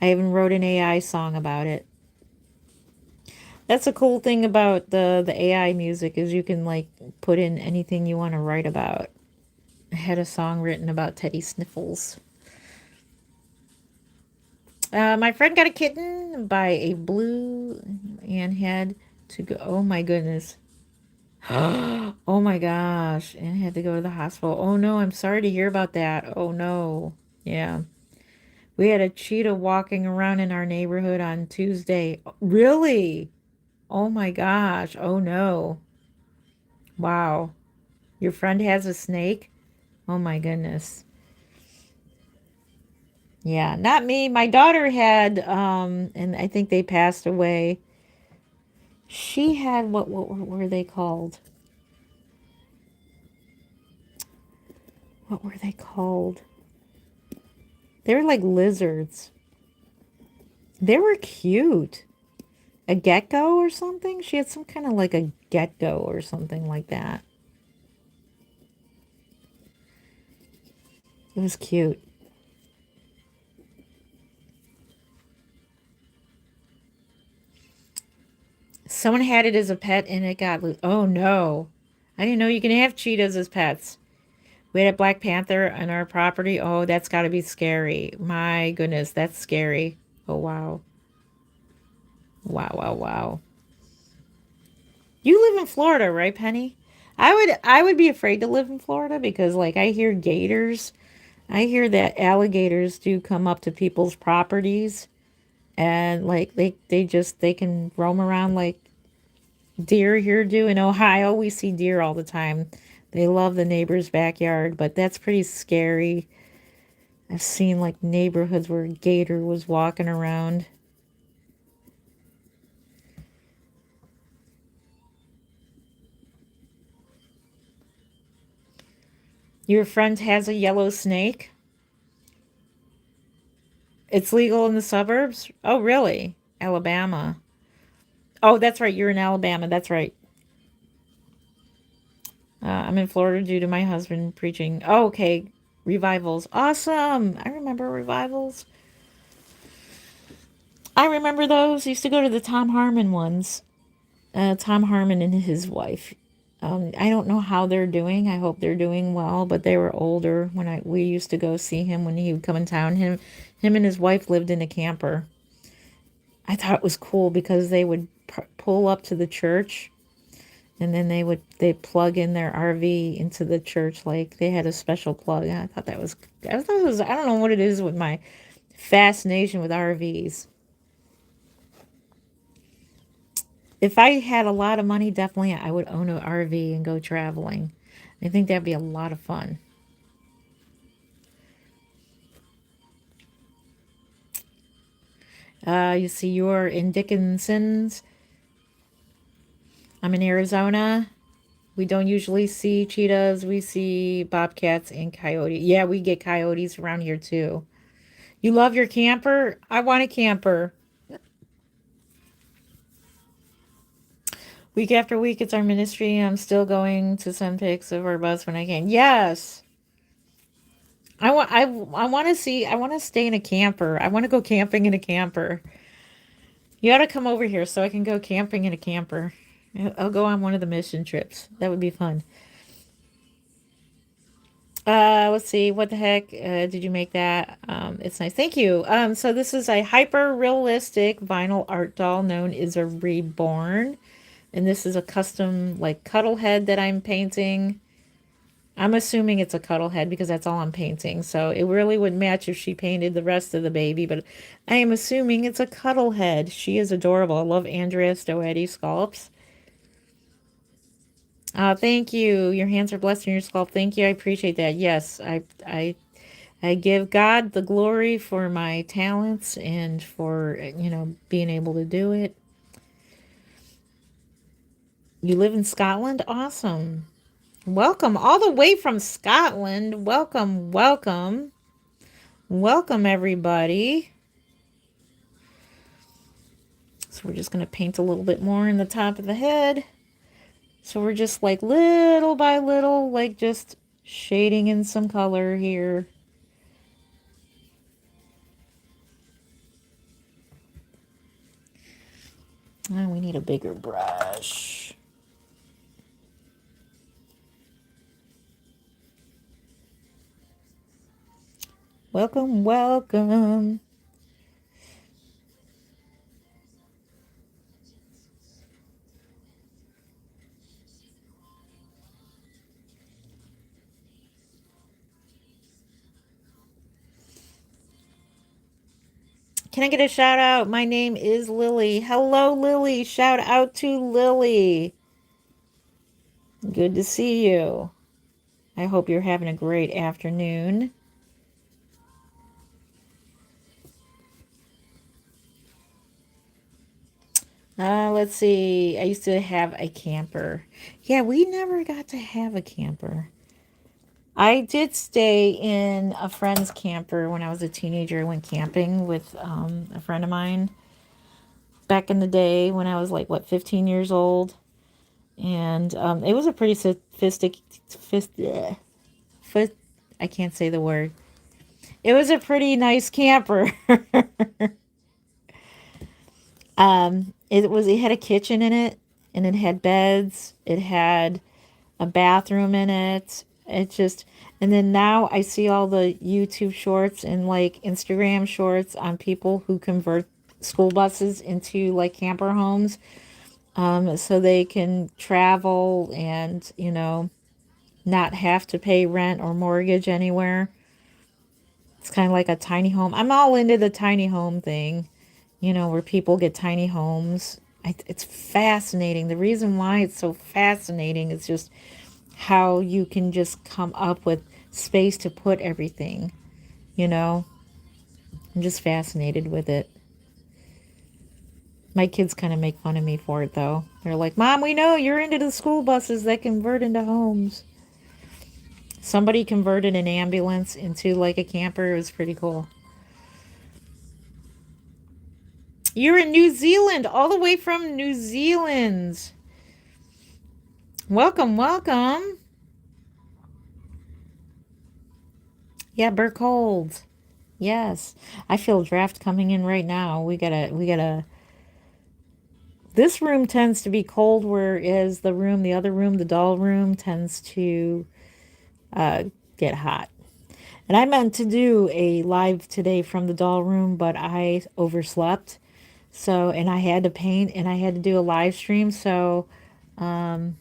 I even wrote an AI song about it. That's a cool thing about the AI music is you can like put in anything you want to write about. I had a song written about Teddy Sniffles. My friend got a kitten by a blue and had to go. Oh my goodness. Oh my gosh. And had to go to the hospital. Oh no, I'm sorry to hear about that. Oh no. Yeah. We had a cheetah walking around in our neighborhood on Tuesday. Really? Oh my gosh. Oh no. Wow. Your friend has a snake? Oh my goodness. Yeah, not me. My daughter had and I think they passed away. She had what were they called? What were they called? They were like lizards. They were cute. A gecko or something? She had some kind of like a gecko or something like that. It was cute. Someone had it as a pet and it got loose. Oh no. I didn't know you can have cheetahs as pets. We had a Black Panther on our property. Oh, that's got to be scary. My goodness, that's scary. Oh wow. Wow, wow, wow. You live in Florida, right, Penny? I would be afraid to live in Florida because like I hear gators. I hear that alligators do come up to people's properties and like they can roam around like deer here do. In Ohio, we see deer all the time. They love the neighbor's backyard, but that's pretty scary. I've seen like neighborhoods where a gator was walking around. Your friend has a yellow snake. It's legal in the suburbs? Oh, really? Alabama. Oh, that's right. You're in Alabama. That's right. I'm in Florida due to my husband preaching. Oh, okay. Revivals. Awesome. I remember revivals. I remember those. I used to go to the Tom Harmon ones. Tom Harmon and his wife. I don't know how they're doing. I hope they're doing well, but they were older when we used to go see him when he would come in town. Him and his wife lived in a camper. I thought it was cool because they would pull up to the church and then they plug in their RV into the church like they had a special plug. And I don't know what it is with my fascination with RVs. If I had a lot of money, definitely I would own an RV and go traveling. I think that'd be a lot of fun. You see, you're in Dickinson's. I'm in Arizona. We don't usually see cheetahs. We see bobcats and coyotes. Yeah, we get coyotes around here too. You love your camper? I want a camper. Week after week, it's our ministry. I'm still going to send pics of our bus when I can. Yes. I want to see I want to stay in a camper. I want to go camping in a camper. You ought to come over here so I can go camping in a camper. I'll go on one of the mission trips. That would be fun. Let's see. What the heck? Did you make that? It's nice. Thank you. So this is a hyper realistic vinyl art doll known as a Reborn. And this is a custom like cuddle head that I'm painting. I'm assuming it's a cuddle head because that's all I'm painting. So it really would match if she painted the rest of the baby, but I am assuming it's a cuddle head. She is adorable. I love Andrea Stoetti sculpts. Thank you. Your hands are blessed in your sculpt. Thank you. I appreciate that. Yes, I give God the glory for my talents and for, being able to do it. You live in Scotland? Awesome. Welcome all the way from Scotland. Welcome, welcome. Welcome, everybody. So we're just going to paint a little bit more in the top of the head. So we're just like little by little, like just shading in some color here. Oh, we need a bigger brush. Welcome, welcome. Can I get a shout out? My name is Lily. Hello, Lily. Shout out to Lily. Good to see you. I hope you're having a great afternoon. Let's see. I used to have a camper. Yeah, we never got to have a camper. I did stay in a friend's camper when I was a teenager. I went camping with a friend of mine back in the day when I was like, what, 15 years old. And it was a pretty I can't say the word. It was a pretty nice camper. It had a kitchen in it, and it had beds. It had a bathroom in it. It just, and then now I see all the YouTube shorts and like Instagram shorts on people who convert school buses into like camper homes, so they can travel and, not have to pay rent or mortgage anywhere. It's kind of like a tiny home. I'm all into the tiny home thing, where people get tiny homes. It's fascinating. The reason why it's so fascinating is just how you can just come up with space to put everything, you know? I'm just fascinated with it. My kids kind of make fun of me for it, though. They're like, Mom, we know you're into the school buses that convert into homes. Somebody converted an ambulance into like a camper. It was pretty cool. You're in New Zealand, all the way from New Zealand. Welcome, welcome. Yeah, Burkhold. Yes. I feel draft coming in right now. We gotta. This room tends to be cold, whereas the other room, the doll room, tends to uh, get hot. And I meant to do a live today from the doll room, but I overslept. So, and I had to paint and I had to do a live stream. Um,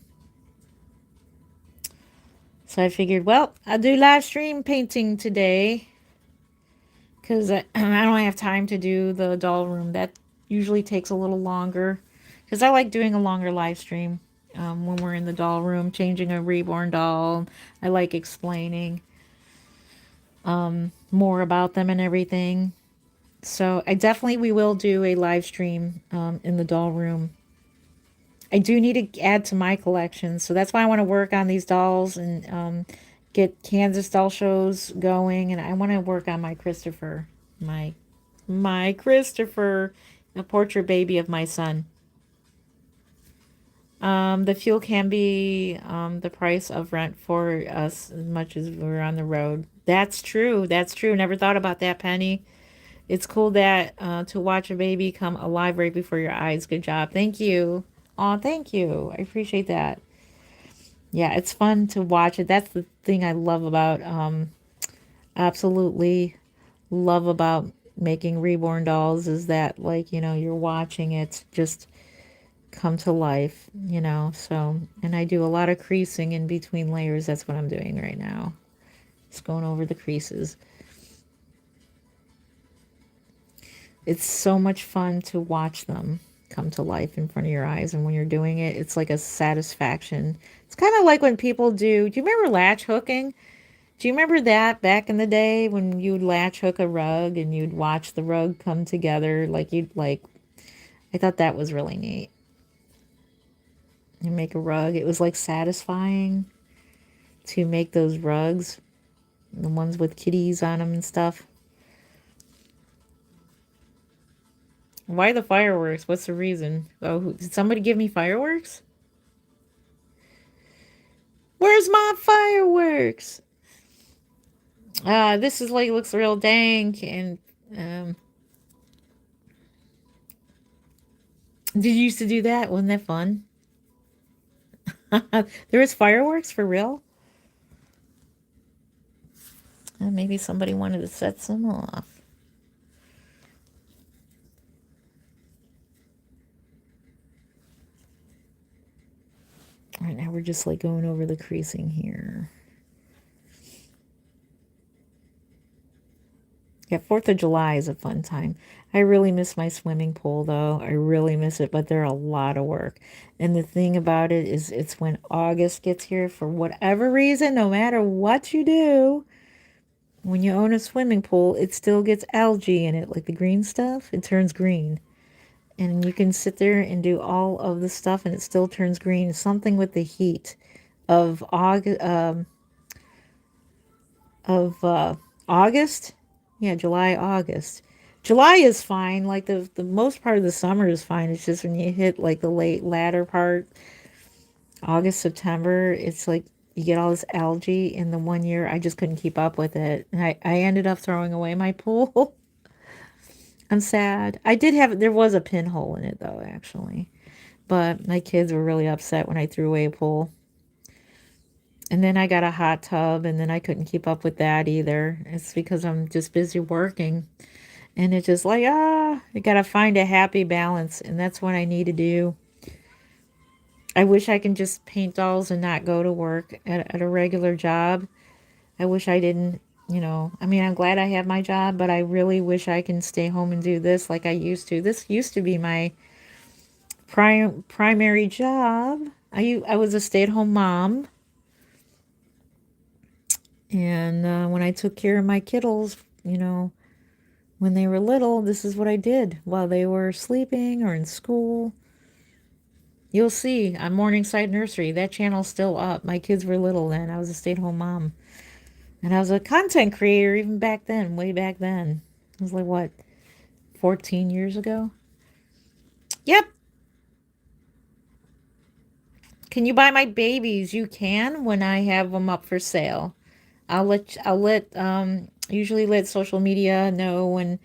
so I figured, well, I'll do live stream painting today because I don't have time to do the doll room. That usually takes a little longer because I like doing a longer live stream when we're in the doll room, changing a reborn doll. I like explaining more about them and everything. So I definitely we will do a live stream in the doll room. I do need to add to my collection, so that's why I want to work on these dolls and get Kansas doll shows going, and I want to work on my Christopher, my Christopher, the portrait baby of my son. The fuel can be the price of rent for us as much as we're on the road. That's true. That's true. Never thought about that, Penny. It's cool that to watch a baby come alive right before your eyes. Good job. Thank you. Oh, thank you. I appreciate that. Yeah, it's fun to watch it. That's the thing I love about, absolutely love about making reborn dolls is that, like, you're watching it just come to life, So, and I do a lot of creasing in between layers. That's what I'm doing right now. Just going over the creases. It's so much fun to watch them come to life in front of your eyes. And when you're doing it, it's like a satisfaction. It's kind of like when people do you remember latch hooking? Do you remember that back in the day when you'd latch hook a rug and you'd watch the rug come together? I thought that was really neat. You make a rug. It was like satisfying to make those rugs, the ones with kitties on them and stuff. Why the fireworks? What's the reason? Oh, did somebody give me fireworks? Where's my fireworks? This is like looks real dank. And um, did you used to do that? Wasn't that fun? There was fireworks for real. Maybe somebody wanted to set some off. All right, now we're just like going over the creasing here. Yeah, 4th of July is a fun time. I really miss my swimming pool, though. I really miss it, but they're a lot of work. And the thing about it is, it's when August gets here, for whatever reason, no matter what you do, when you own a swimming pool, it still gets algae in it, like the green stuff. It turns green. And you can sit there and do all of the stuff, and it still turns green. Something with the heat of August, of August. Yeah, July, August. July is fine. Like the most part of the summer is fine. It's just when you hit like the late latter part, August, September, it's like you get all this algae. In the one year, I just couldn't keep up with it. And I ended up throwing away my pool. I'm sad. There was a pinhole in it though, actually. But my kids were really upset when I threw away a pool. And then I got a hot tub, and then I couldn't keep up with that either. It's because I'm just busy working. And it's just like, I got to find a happy balance. And that's what I need to do. I wish I can just paint dolls and not go to work at a regular job. I wish I didn't, I mean, I'm glad I have my job, but I really wish I can stay home and do this like I used to. This used to be my primary job. I was a stay-at-home mom. And when I took care of my kiddos, when they were little, this is what I did while they were sleeping or in school. You'll see on Morningside Nursery, that channel's still up. My kids were little then. I was a stay-at-home mom. And I was a content creator even back then, way back then. It was like, what, 14 years ago? Yep. Can you buy my babies? You can when I have them up for sale. Usually let social media know when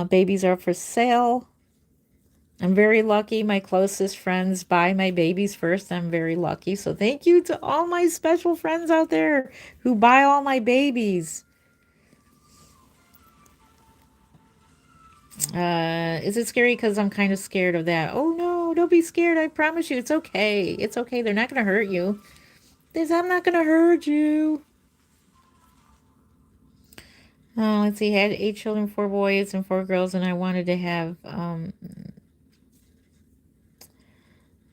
babies are for sale. I'm very lucky. My closest friends buy my babies first. I'm very lucky. So thank you to all my special friends out there who buy all my babies. Is it scary? Because I'm kind of scared of that. Oh no, don't be scared. I promise you, it's okay. It's okay. They're not going to hurt you. I'm not going to hurt you. Let's see. I had 8 children, 4 boys and 4 girls, and I wanted to have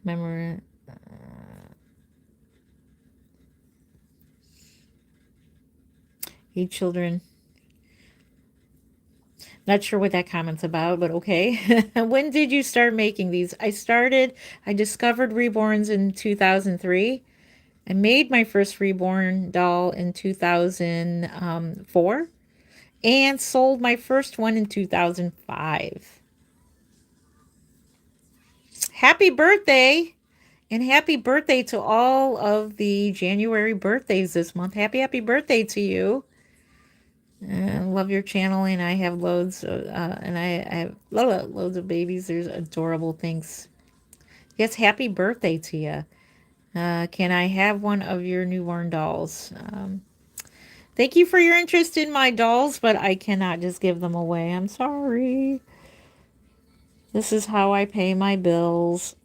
memory. 8 children. Not sure what that comment's about, but okay. When did you start making these? I discovered Reborns in 2003. I made my first Reborn doll in 2004 and sold my first one in 2005. Happy birthday! And happy birthday to all of the January birthdays this month. Happy birthday to you. I love your channel, and I have loads and I have loads of babies. There's adorable things. Yes, happy birthday to you. Can I have one of your newborn dolls? Thank you for your interest in my dolls, but I cannot just give them away. I'm sorry. This is how I pay my bills.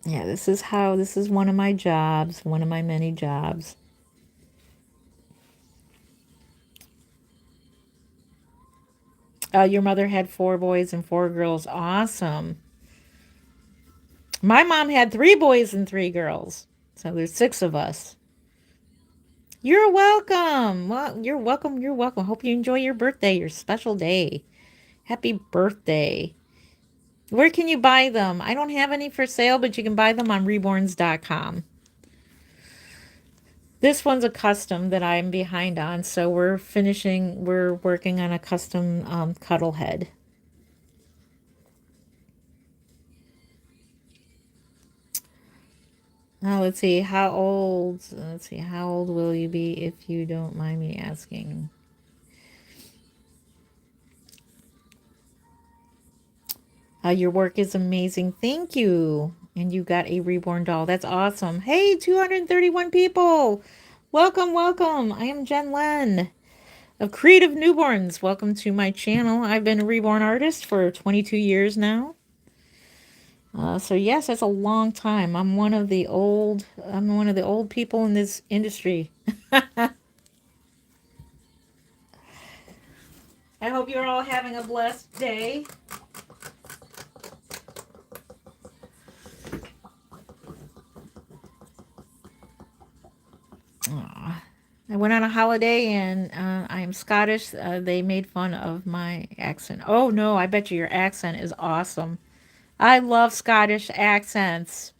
Yeah, this is one of my jobs, one of my many jobs. Your mother had 4 boys and 4 girls. Awesome. My mom had 3 boys and 3 girls. So there's 6 of us. You're welcome. Well, you're welcome. You're welcome. Hope you enjoy your birthday, your special day. Happy birthday. Where can you buy them? I don't have any for sale, but you can buy them on reborns.com. This one's a custom that I'm behind on, so we're working on a custom cuddle head. Now let's see, how old will you be if you don't mind me asking? Your work is amazing. Thank you. And you got a reborn doll. That's awesome. Hey, 231 people. Welcome, welcome. I am Jen Len of Creative Newborns. Welcome to my channel. I've been a reborn artist for 22 years now. So yes, that's a long time. I'm one of the old people in this industry. I hope you're all having a blessed day. Aw. I went on a holiday and I am Scottish. They made fun of my accent. Oh no, I bet you your accent is awesome. I love Scottish accents.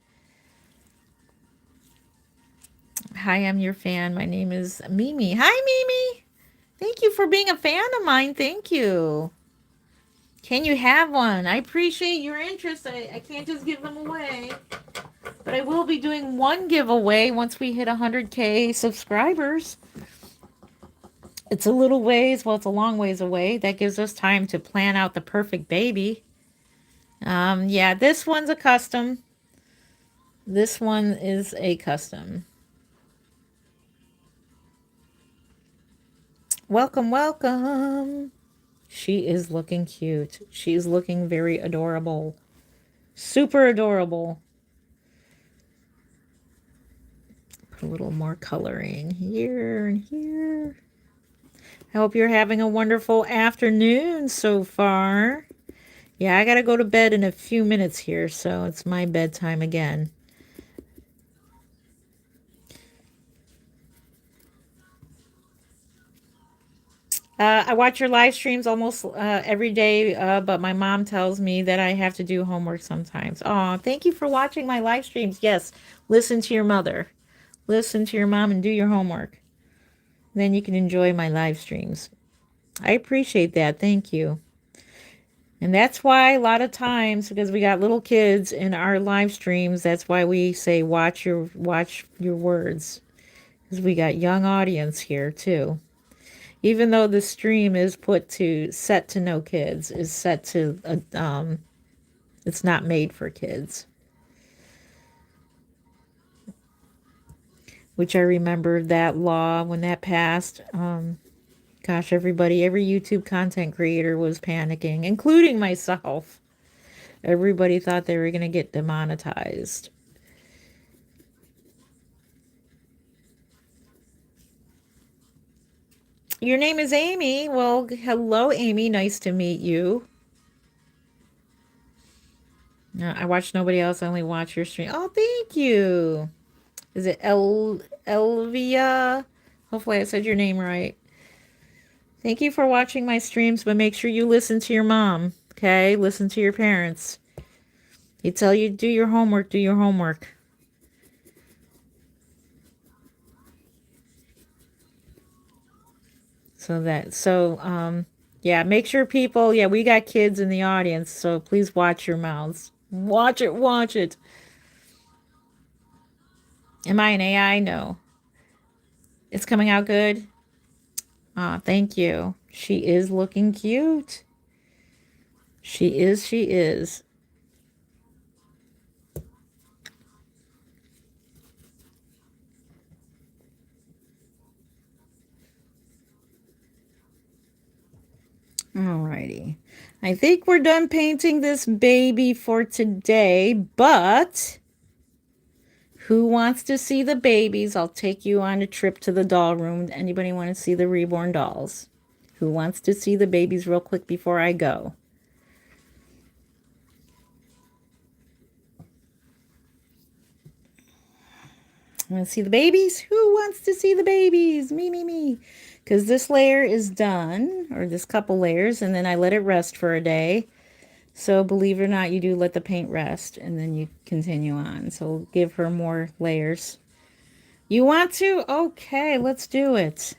Hi, I'm your fan. My name is Mimi. Hi, Mimi. Thank you for being a fan of mine. Thank you. Can you have one? I appreciate your interest. I can't just give them away. But I will be doing one giveaway once we hit 100K subscribers. It's a little ways. Well, it's a long ways away. That gives us time to plan out the perfect baby. Yeah, this one's a custom. This one is a custom. Welcome, welcome. She is looking cute. She's looking very adorable. Super adorable. Put a little more coloring here and here. I hope you're having a wonderful afternoon so far. Yeah, I gotta go to bed in a few minutes here, so it's my bedtime again. I watch your live streams almost every day, but my mom tells me that I have to do homework sometimes. Oh, thank you for watching my live streams. Yes, listen to your mother. Listen to your mom and do your homework. Then you can enjoy my live streams. I appreciate that. Thank you. And that's why a lot of times, because we got little kids in our live streams, that's why we say watch your words. Because we got young audience here too. Even though the stream is set to no kids, is set to it's not made for kids. Which I remember that law when that passed. Gosh, every YouTube content creator was panicking, including myself. Everybody thought they were going to get demonetized. Your name is Amy. Well, hello, Amy. Nice to meet you. I watch nobody else. I only watch your stream. Oh, thank you. Is it Elvia? Hopefully I said your name right. Thank you for watching my streams, but make sure you listen to your mom, okay? Listen to your parents. They tell you do your homework, do your homework. Yeah, make sure people, yeah, we got kids in the audience, so please watch your mouths. Watch it, watch it. Am I an AI? No. It's coming out good? Ah, thank you. She is looking cute. She is, she is. Alrighty. I think we're done painting this baby for today, but who wants to see the babies? I'll take you on a trip to the doll room. Anybody want to see the reborn dolls? Who wants to see the babies real quick before I go? Want to see the babies? Who wants to see the babies? Me, me, me. Because this layer is done, or this couple layers, and then I let it rest for a day. So believe it or not, you do let the paint rest, and then you continue on. So give her more layers. You want to? Okay, let's do it.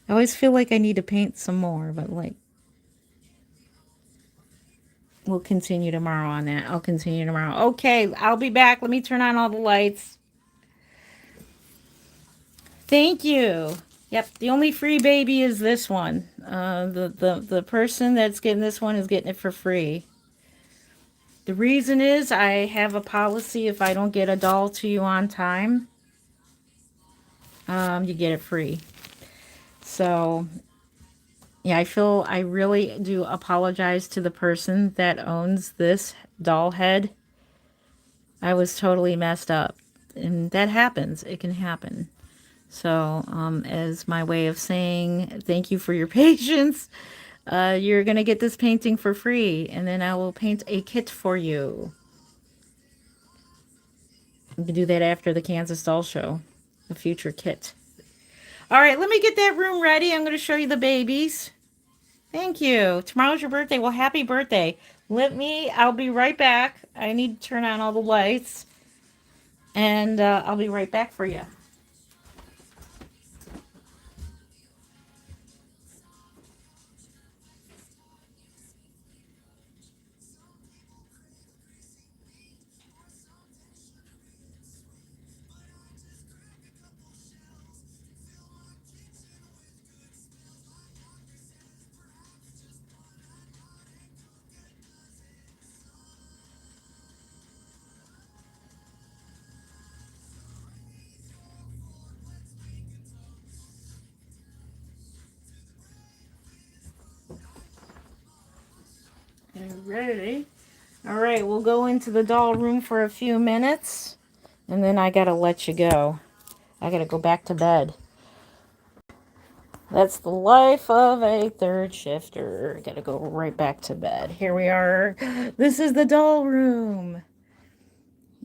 I always feel like I need to paint some more, but like, we'll continue tomorrow on that. I'll continue tomorrow. Okay, I'll be back. Let me turn on all the lights. Thank you. Yep, the only free baby is this one. The person that's getting this one is getting it for free. The reason is I have a policy: if I don't get a doll to you on time, you get it free. So yeah, I really do apologize to the person that owns this doll head. I was totally messed up, and that happens. It can happen. So, as my way of saying thank you for your patience, you're going to get this painting for free, and then I will paint a kit for you. You can do that after the Kansas Doll Show, a future kit. All right, let me get that room ready. I'm going to show you the babies. Thank you. Tomorrow's your birthday. Well, happy birthday. I'll be right back. I need to turn on all the lights, and I'll be right back for you. Ready? All right, we'll go into the doll room for a few minutes, and then I gotta let you go. I gotta go back to bed. That's the life of a third shifter. Gotta go right back to bed. Here we are. This is the doll room.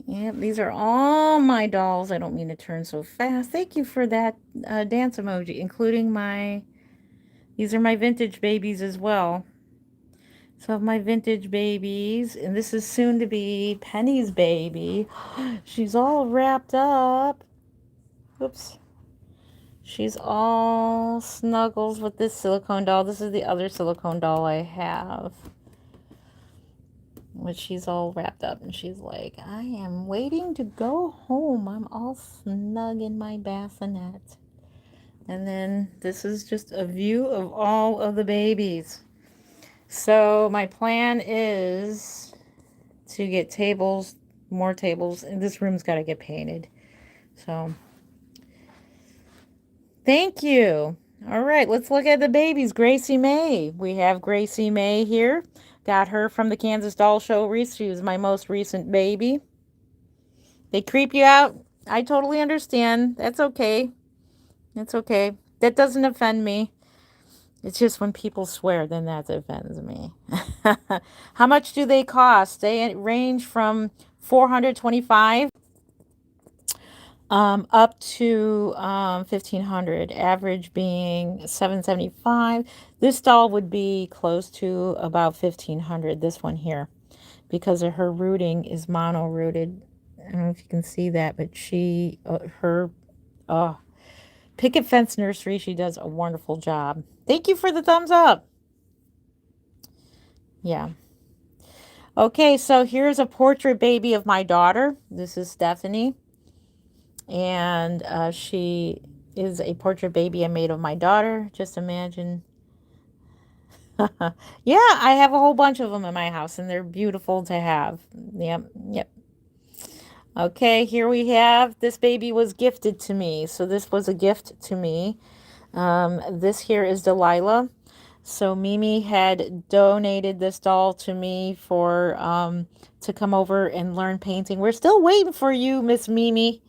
Yep, these are all my dolls. I don't mean to turn so fast. Thank you for that dance emoji, including these are my vintage babies as well. So my vintage babies, and this is soon to be Penny's baby. She's all wrapped up. Oops. She's all snuggles with this silicone doll. This is the other silicone doll I have. Which she's all wrapped up, and she's like, I am waiting to go home. I'm all snug in my bassinet. And then this is just a view of all of the babies. So my plan is to get tables, more tables, and this room's got to get painted. So thank you. All right, let's look at the babies. Gracie May. We have Gracie May here. Got her from the Kansas Doll Show. She was my most recent baby. They creep you out. I totally understand. That's okay. It's okay. That doesn't offend me. It's just when people swear, then that offends me. How much do they cost? They range from $425 up to $1,500. Average being $775. This doll would be close to about $1,500. This one here, because of her rooting is mono rooted. I don't know if you can see that, but Picket Fence Nursery, she does a wonderful job. Thank you for the thumbs up. Yeah. Okay, so here's a portrait baby of my daughter. This is Stephanie. And she is a portrait baby I made of my daughter. Just imagine Yeah, I have a whole bunch of them in my house, and they're beautiful to have. Yep, yep. Okay, here we have this baby was gifted to me. So this was a gift to me. This here is Delilah. So Mimi had donated this doll to me for to come over and learn painting. We're still waiting for you, Miss Mimi.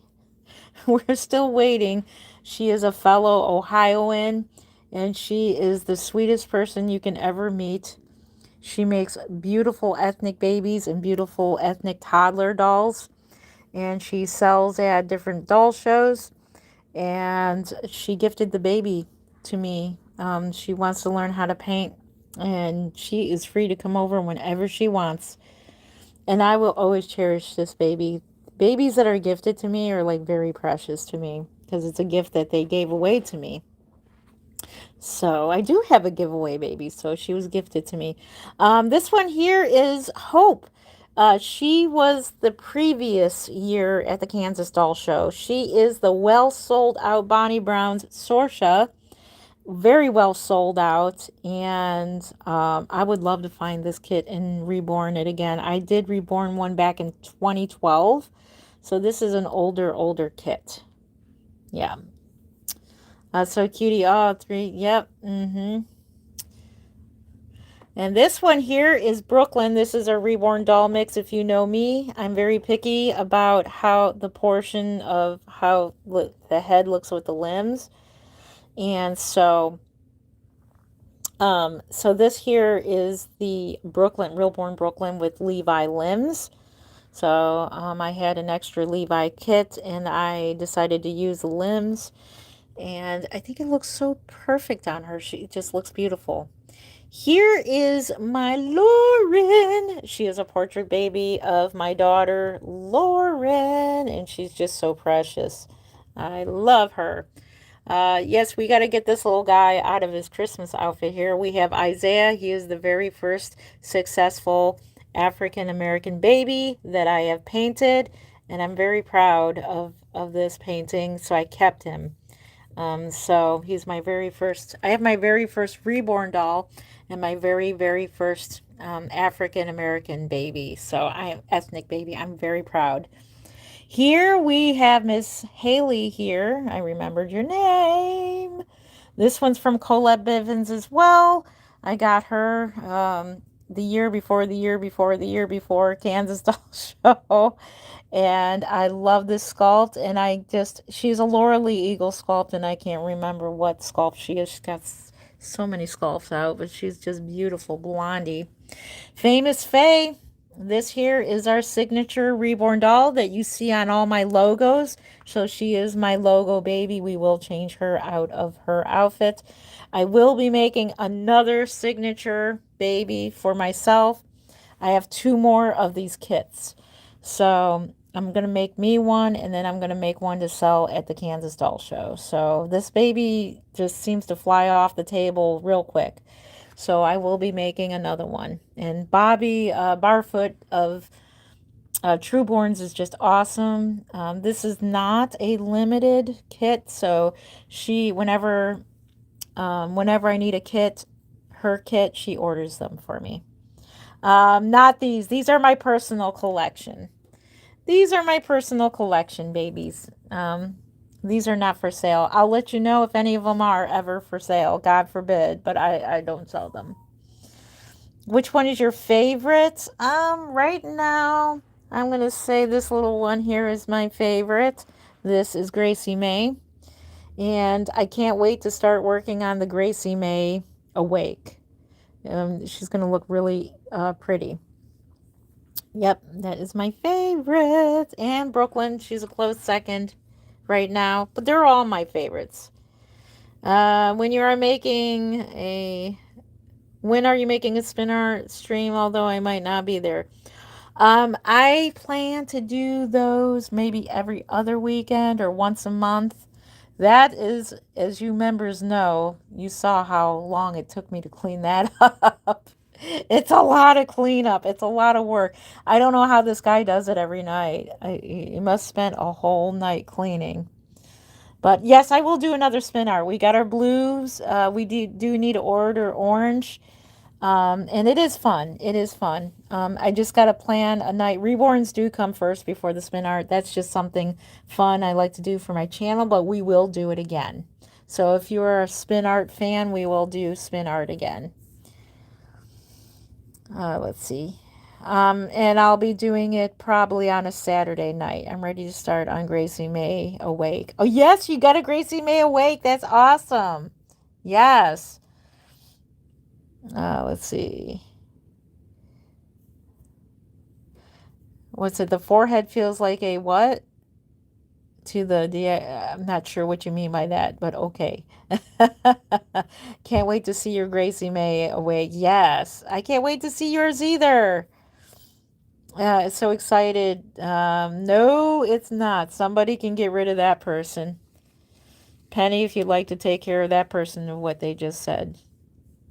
We're still waiting. She is a fellow Ohioan, and she is the sweetest person you can ever meet. She makes beautiful ethnic babies and beautiful ethnic toddler dolls, and she sells at different doll shows. And she gifted the baby to me. She wants to learn how to paint, and she is free to come over whenever she wants. And I will always cherish this baby. Babies that are gifted to me are like very precious to me because it's a gift that they gave away to me. So I do have a giveaway baby. So she was gifted to me. This one here is Hope. She was the previous year at the Kansas Doll Show. She is the well sold out Bonnie Brown's Sorsha. Very well sold out. And I would love to find this kit and reborn it again. I did reborn one back in 2012. So this is an older kit. Yeah. So cutie. Oh, three. Yep. Mm-hmm. And this one here is Brooklyn. This is a reborn doll mix. If you know me, I'm very picky about how the portion of how the head looks with the limbs. And so this here is the Brooklyn, Realborn Brooklyn with Levi limbs. So I had an extra Levi kit and I decided to use the limbs. And I think it looks so perfect on her. She just looks beautiful. Here is my Lauren. She is a portrait baby of my daughter, Lauren, and she's just so precious. I love her. Yes, we got to get this little guy out of his Christmas outfit here. We have Isaiah. He is the very first successful African American baby that I have painted, and I'm very proud of this painting, so I kept him. So he's my very first, I have my very first reborn doll and my very first African American baby. So I am ethnic baby. I'm very proud. Here we have Miss Haley here. I remembered your name. This one's from Colette Bivens as well. I got her the year before, Kansas Doll Show. And I love this sculpt. And she's a Laura Lee Eagle sculpt, and I can't remember what sculpt she is. She's got so many sculpts out, but she's just beautiful, blondie. Famous Faye. This here is our signature reborn doll that you see on all my logos. So she is my logo baby. We will change her out of her outfit. I will be making another signature baby for myself. I have two more of these kits. So I'm going to make me one, and then I'm going to make one to sell at the Kansas Doll Show. So this baby just seems to fly off the table real quick. So I will be making another one. And Bobby Barfoot of Trueborns is just awesome. This is not a limited kit, so whenever I need a kit, her kit, she orders them for me. Not these. These are my personal collection. These are my personal collection, babies. These are not for sale. I'll let you know if any of them are ever for sale. God forbid, but I don't sell them. Which one is your favorite? Right now, I'm going to say this little one here is my favorite. This is Gracie May. And I can't wait to start working on the Gracie May Awake. She's going to look really pretty. Yep, that is my favorite. And Brooklyn, she's a close second right now. But they're all my favorites. When are you making a spin art stream? Although I might not be there. I plan to do those maybe every other weekend or once a month. That is, as you members know, you saw how long it took me to clean that up. It's a lot of cleanup. It's a lot of work. I don't know how this guy does it every night. He must spend a whole night cleaning. But yes, I will do another spin art. We got our blues. We do need to order orange. And it is fun. It is fun. I just got to plan a night. Reborns do come first before the spin art. That's just something fun I like to do for my channel, but we will do it again. So if you're a spin art fan, we will do spin art again. Let's see. And I'll be doing it probably on a Saturday night. I'm ready to start on Gracie May Awake. Oh, yes, you got a Gracie May Awake. That's awesome. Yes. Let's see. What's it? The forehead feels like a what? I'm not sure what you mean by that, but okay. Can't wait to see your Gracie May Awake. Yes. I can't wait to see yours either. So excited. No, it's not. Somebody can get rid of that person. Penny, if you'd like to take care of that person of what they just said,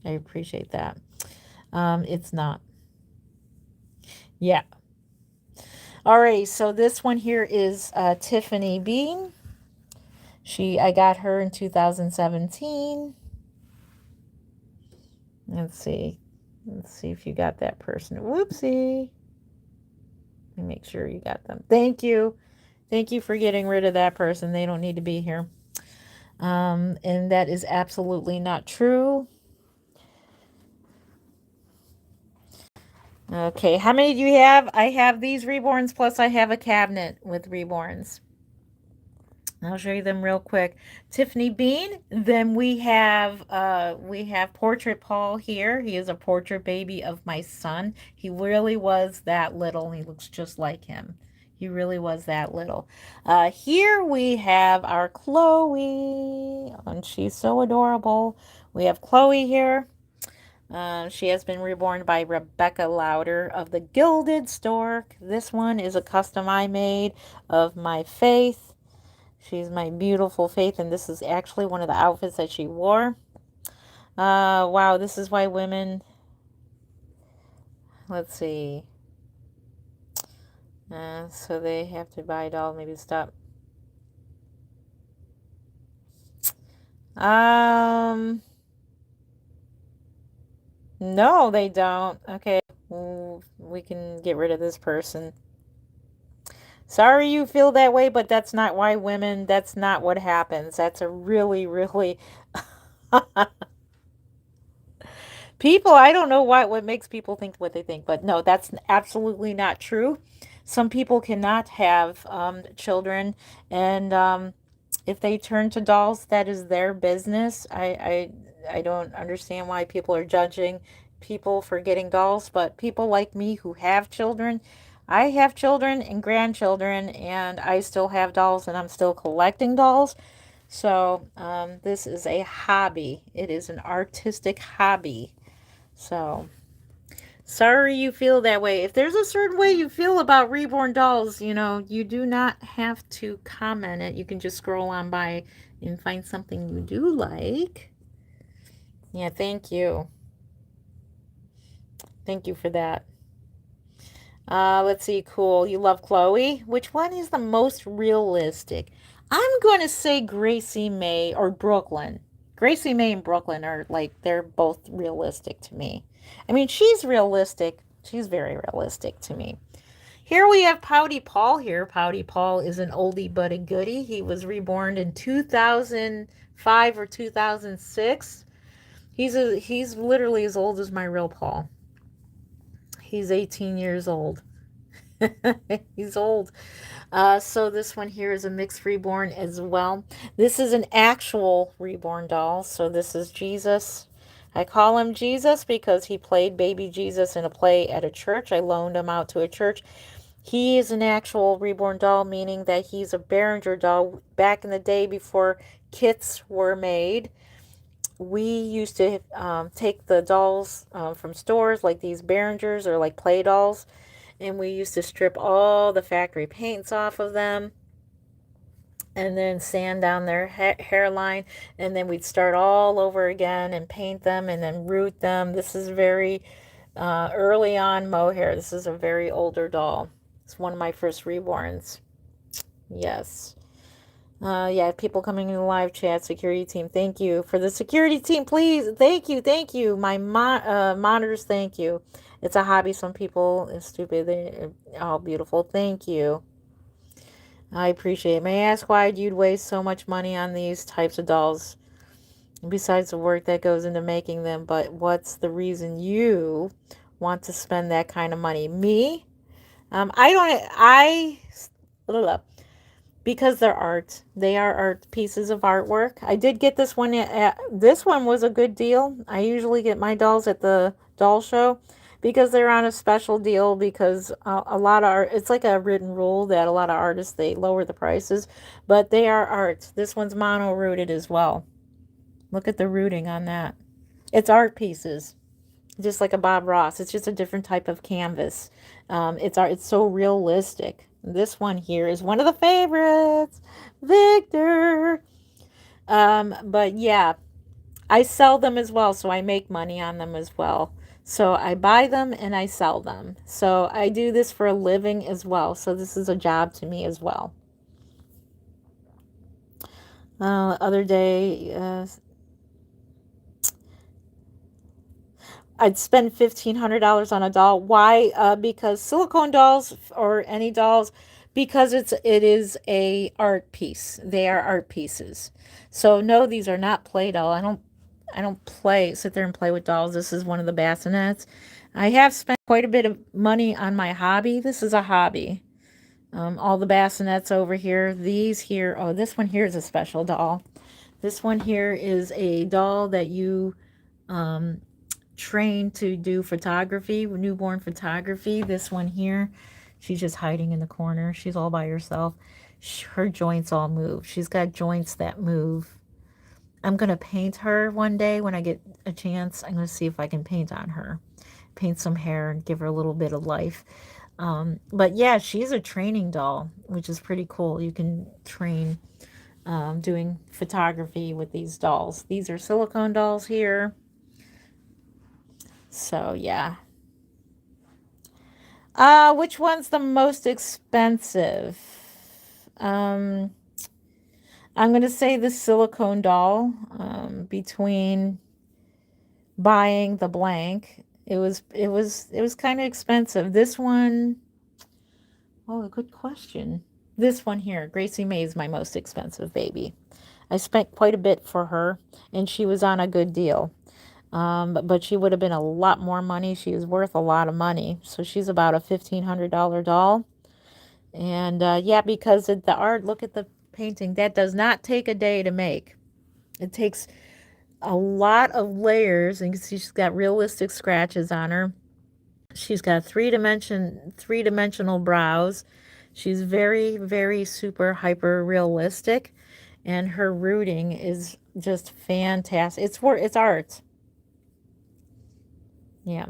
I appreciate that. It's not. Yeah. Alrighty, so this one here is Tiffany Bean. I got her in 2017. Let's see. Let's see if you got that person. Whoopsie. Let me make sure you got them. Thank you. Thank you for getting rid of that person. They don't need to be here. And that is absolutely not true. Okay, how many do you have? I have these reborns, plus I have a cabinet with reborns. I'll show you them real quick. Tiffany Bean. Then we have Portrait Paul here. He is a portrait baby of my son. He really was that little. He looks just like him. He really was that little. Here we have our Chloe, and she's so adorable. We have Chloe here. She has been reborn by Rebecca Lauder of the Gilded Stork. This one is a custom I made of my Faith. She's my beautiful Faith, and this is actually one of the outfits that she wore. Wow, this is why women... Let's see. So they have to buy a doll. Maybe stop. No, they don't. Okay, we can get rid of this person. Sorry you feel that way, but that's not why women, that's not what happens. That's a really, really... People, I don't know what makes people think what they think, but no, that's absolutely not true. Some people cannot have children, and if they turn to dolls, that is their business. I don't understand why people are judging people for getting dolls, but people like me who have children, I have children and grandchildren, and I still have dolls, and I'm still collecting dolls. So this is a hobby. It is an artistic hobby. So, sorry you feel that way. If there's a certain way you feel about reborn dolls, you do not have to comment it. You can just scroll on by and find something you do like. Yeah, thank you. Thank you for that. Let's see, cool. You love Chloe? Which one is the most realistic? I'm going to say Gracie May or Brooklyn. Gracie May and Brooklyn are they're both realistic to me. I mean, she's realistic. She's very realistic to me. Here we have Pouty Paul here. Pouty Paul is an oldie but a goodie. He was reborn in 2005 or 2006. He's literally as old as my real Paul. He's 18 years old. He's old. So this one here is a mixed reborn as well. This is an actual reborn doll. So this is Jesus. I call him Jesus because he played baby Jesus in a play at a church. I loaned him out to a church. He is an actual reborn doll, meaning that he's a Behringer doll. Back in the day before kits were made, we used to take the dolls from stores like these Behringers or like play dolls, and we used to strip all the factory paints off of them and then sand down their hairline, and then we'd start all over again and paint them and then root them. This is very early on mohair. This is a very older doll. It's one of my first reborns. Yes. Yeah, people coming in the live chat, security team, thank you. For the security team, please, thank you, thank you. My monitors, thank you. It's a hobby. Some people is stupid. They're all beautiful. Thank you. I appreciate it. May I ask why you'd waste so much money on these types of dolls, besides the work that goes into making them? But what's the reason you want to spend that kind of money? Me? I don't, because they're art. They are art pieces of artwork. I did get this one. This one was a good deal. I usually get my dolls at the doll show because they're on a special deal, because a lot of art, it's like a written rule that a lot of artists, they lower the prices, but they are art. This one's mono rooted as well. Look at the rooting on that. It's art pieces, just like a Bob Ross. It's just a different type of canvas. It's so realistic. This one here is one of the favorites, Victor. But yeah, I sell them as well, so I make money on them as well. So I buy them and I sell them. So I do this for a living as well. So this is a job to me as well. Other day, I'd spend $1,500 on a doll. Why? Because silicone dolls or any dolls, because it is a art piece. They are art pieces. So no, these are not play doll. I don't sit there and play with dolls. This is one of the bassinets. I have spent quite a bit of money on my hobby. This is a hobby. All the bassinets over here. These here. Oh, this one here is a special doll. This one here is a doll that you um, trained to do photography, newborn photography. This one here, she's just hiding in the corner. She's all by herself. Her joints all move. She's got joints that move. I'm going to paint her one day when I get a chance. I'm going to see if I can paint on her. Paint some hair and give her a little bit of life. But yeah, she's a training doll, which is pretty cool. You can train doing photography with these dolls. These are silicone dolls here. So yeah. Which one's the most expensive? Um, I'm gonna say the silicone doll. Between buying the blank, it was kind of expensive. This one, oh, good question. This one here, Gracie May, is my most expensive baby. I spent quite a bit for her, and she was on a good deal. But she would have been a lot more money. She is worth a lot of money. So she's about a $1,500 doll. And yeah, because of the art, look at the painting. That does not take a day to make. It takes a lot of layers, and you can see she's got realistic scratches on her. She's got three-dimensional brows. She's very, very super hyper realistic, and her rooting is just fantastic. It's art. Yeah.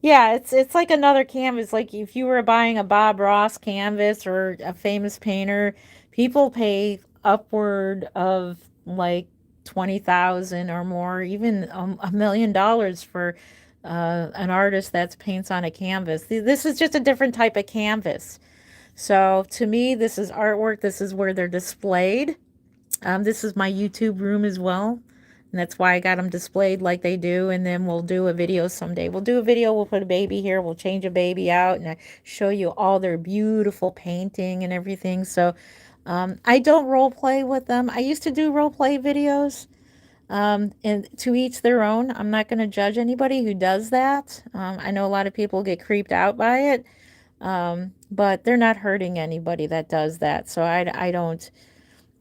Yeah, it's like another canvas. Like if you were buying a Bob Ross canvas or a famous painter, people pay upward of like 20,000 or more, even $1 million for an artist that paints on a canvas. This is just a different type of canvas. So to me, this is artwork. This is where they're displayed. This is my YouTube room as well. And that's why I got them displayed like they do. And then we'll do a video someday. We'll do a video. We'll put a baby here. We'll change a baby out and I show you all their beautiful painting and everything. So I don't role play with them. I used to do role play videos. And to each their own. I'm not going to judge anybody who does that. I know a lot of people get creeped out by it. But they're not hurting anybody that does that. So I don't.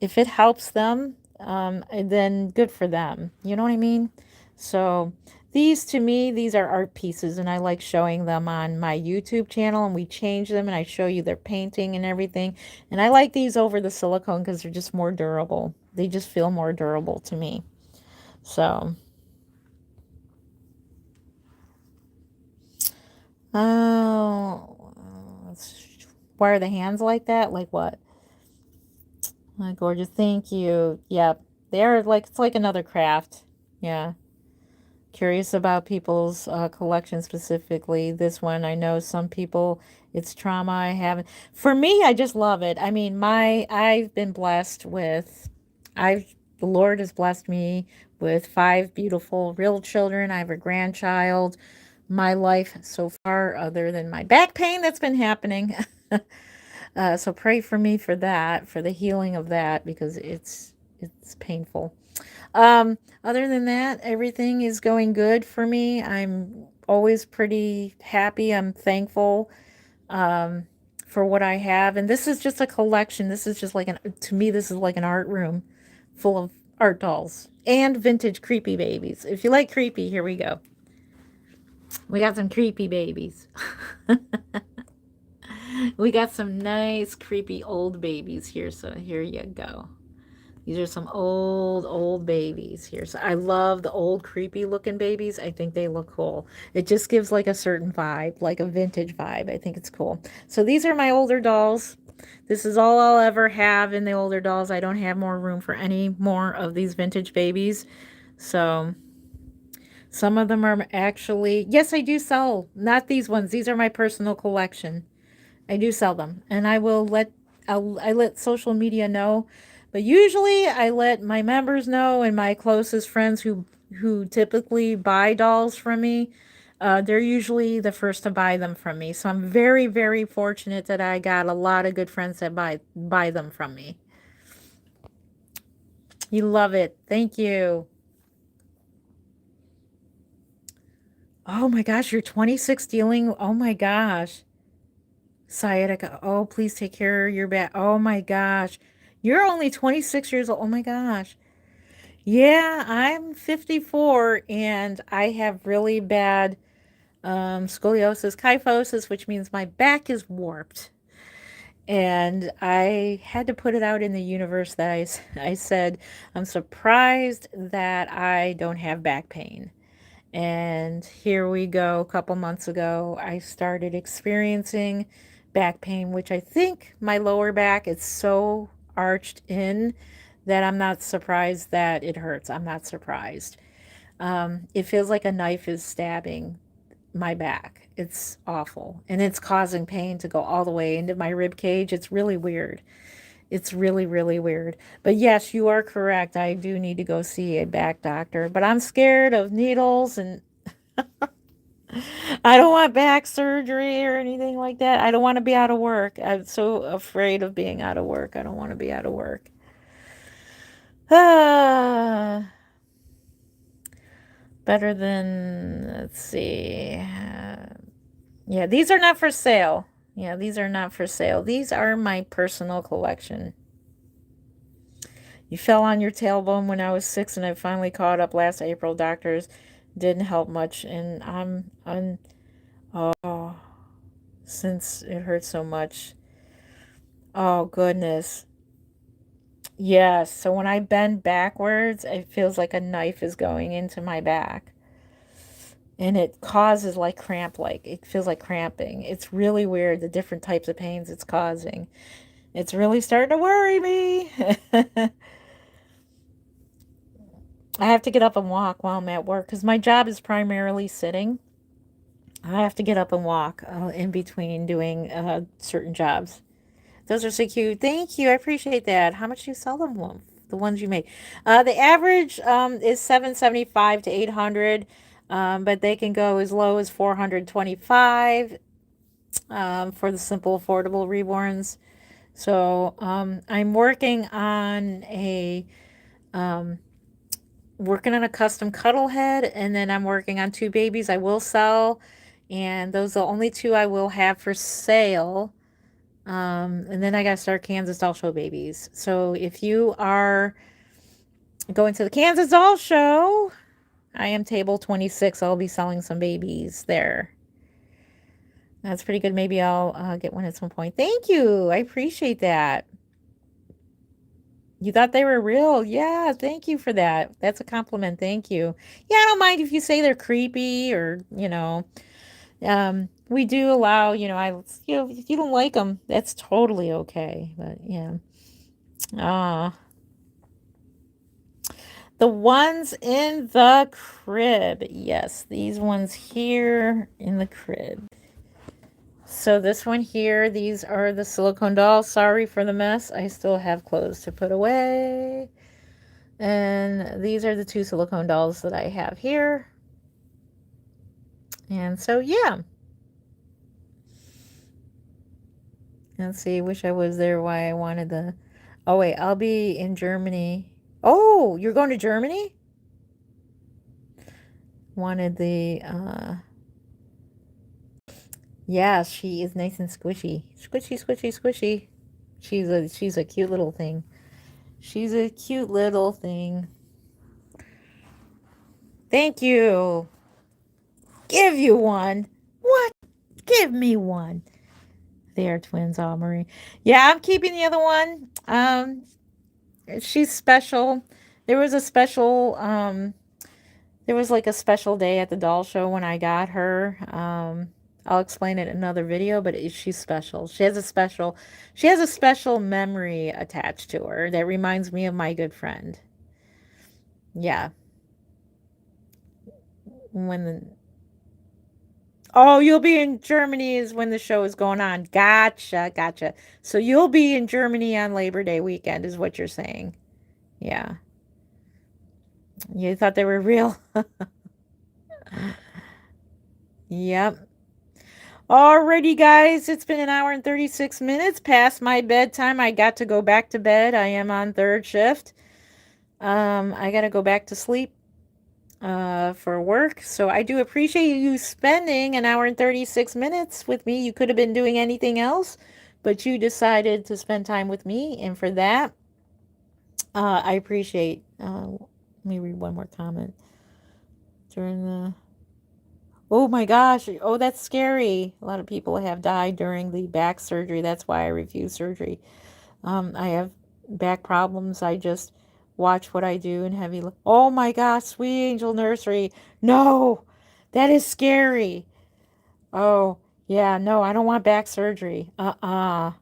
If it helps them, then good for them. You know what I mean? So these, to me, these are art pieces, and I like showing them on my YouTube channel, and we change them, and I show you their painting and everything. And I like these over the silicone because they're just more durable. They just feel more durable to me. So, oh, why are the hands like that? Like what? My gorgeous, thank you. Yep, they're like, it's like another craft. Yeah. Curious about people's collection specifically. This one, I know some people, it's trauma. I haven't. For me, I just love it. I mean, I've been blessed with, the Lord has blessed me with five beautiful real children. I have a grandchild. My life so far, other than my back pain that's been happening. So pray for me for that, for the healing of that, because it's painful. Other than that, everything is going good for me. I'm always pretty happy. I'm thankful um, for what I have. And this is just a collection. This is just like to me, this is like an art room full of art dolls and vintage creepy babies. If you like creepy, here we go. We got some creepy babies. We got some nice creepy old babies here. So here you go. These are some old babies here. So I love the old creepy looking babies. I think they look cool. It just gives like a certain vibe, like a vintage vibe. I think it's cool. So these are my older dolls. This is all I'll ever have in the older dolls. I don't have more room for any more of these vintage babies. So some of them are actually, yes, I do sell, not these ones. These are my personal collection. I do sell them, and I let social media know, but usually I let my members know and my closest friends who typically buy dolls from me. They're usually the first to buy them from me, so I'm very fortunate that I got a lot of good friends that buy them from me. You love it. Thank you. Oh my gosh, you're 26 dealing. Oh my gosh. Sciatica. Oh, please take care of your back. Oh my gosh. You're only 26 years old. Oh my gosh. Yeah, I'm 54 and I have really bad scoliosis, kyphosis, which means my back is warped. And I had to put it out in the universe that I said, I'm surprised that I don't have back pain. And here we go. A couple months ago, I started experiencing back pain, which I think my lower back is so arched in that I'm not surprised that it hurts. I'm not surprised. It feels like a knife is stabbing my back. It's awful. And it's causing pain to go all the way into my rib cage. It's really weird. It's really weird. But yes, you are correct. I do need to go see a back doctor. But I'm scared of needles and I don't want back surgery or anything like that. I don't want to be out of work. I'm so afraid of being out of work. I don't want to be out of work. Ah, better than, let's see. Yeah, these are not for sale. Yeah, these are not for sale. These are my personal collection. You fell on your tailbone when I was 6 and I finally caught up last April. Doctors didn't help much and oh, since it hurts so much. Oh, goodness. Yes. So when I bend backwards, it feels like a knife is going into my back. And it causes like cramp, like it feels like cramping. It's really weird, the different types of pains it's causing. It's really starting to worry me. I have to get up and walk while I'm at work because my job is primarily sitting. I have to get up and walk in between doing certain jobs. Those are so cute. Thank you. I appreciate that. How much do you sell them? The ones you make. The average is 775 to 800, but they can go as low as 425 for the simple, affordable reborns. So I'm um, working on a custom cuddle head, and then I'm working on two babies I will sell, and those are the only two I will have for sale. And then I got to start Kansas Doll Show babies. So if you are going to the Kansas Doll Show, I am table 26. I'll be selling some babies there. That's pretty good. Maybe I'll get one at some point. Thank you. I appreciate that. You thought they were real? Yeah, thank you for that. That's a compliment. Thank you. Yeah, I don't mind if you say they're creepy or. We do allow, if you don't like them, that's totally okay. But yeah. Ah, The ones in the crib. Yes, these ones here in the crib. So this one here, these are the silicone dolls. Sorry for the mess. I still have clothes to put away. And these are the two silicone dolls that I have here. And so, yeah. Let's see, wish I was there why I wanted the... Oh, wait, I'll be in Germany. Oh, you're going to Germany? Wanted the, yeah, she is nice and squishy. Squishy, squishy, squishy. She's a cute little thing. She's a cute little thing. Thank you. Give you one. What? Give me one. They are twins, all Marie. Yeah, I'm keeping the other one. She's special. There was a special, there was like a special day at the doll show when I got her. I'll explain it in another video, but she's special. She has a special memory attached to her that reminds me of my good friend. Yeah. When the Oh, you'll be in Germany is when the show is going on. Gotcha, gotcha. So you'll be in Germany on Labor Day weekend is what you're saying. Yeah. You thought they were real? Yep. Alrighty, guys. It's been an hour and 36 minutes past my bedtime. I got to go back to bed. I am on third shift. I got to go back to sleep for work. So I do appreciate you spending an hour and 36 minutes with me. You could have been doing anything else, but you decided to spend time with me. And for that, I appreciate. Let me read one more comment. During the... Oh my gosh. Oh, that's scary. A lot of people have died during the back surgery. That's why I refuse surgery. I have back problems. I just watch what I do in heavy. Oh my gosh, Sweet Angel Nursery. No, that is scary. Oh, yeah, no, I don't want back surgery. Uh-uh.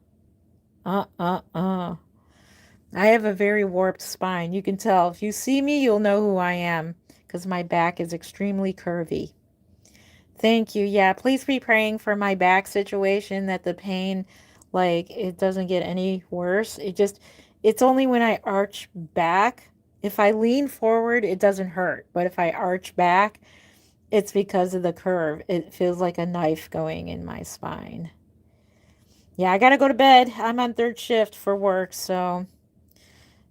I have a very warped spine. You can tell. If you see me, you'll know who I am because my back is extremely curvy. Thank you. Yeah, please be praying for my back situation that the pain, like, it doesn't get any worse. It's only when I arch back. If I lean forward, it doesn't hurt. But if I arch back, it's because of the curve. It feels like a knife going in my spine. Yeah, I got to go to bed. I'm on third shift for work, so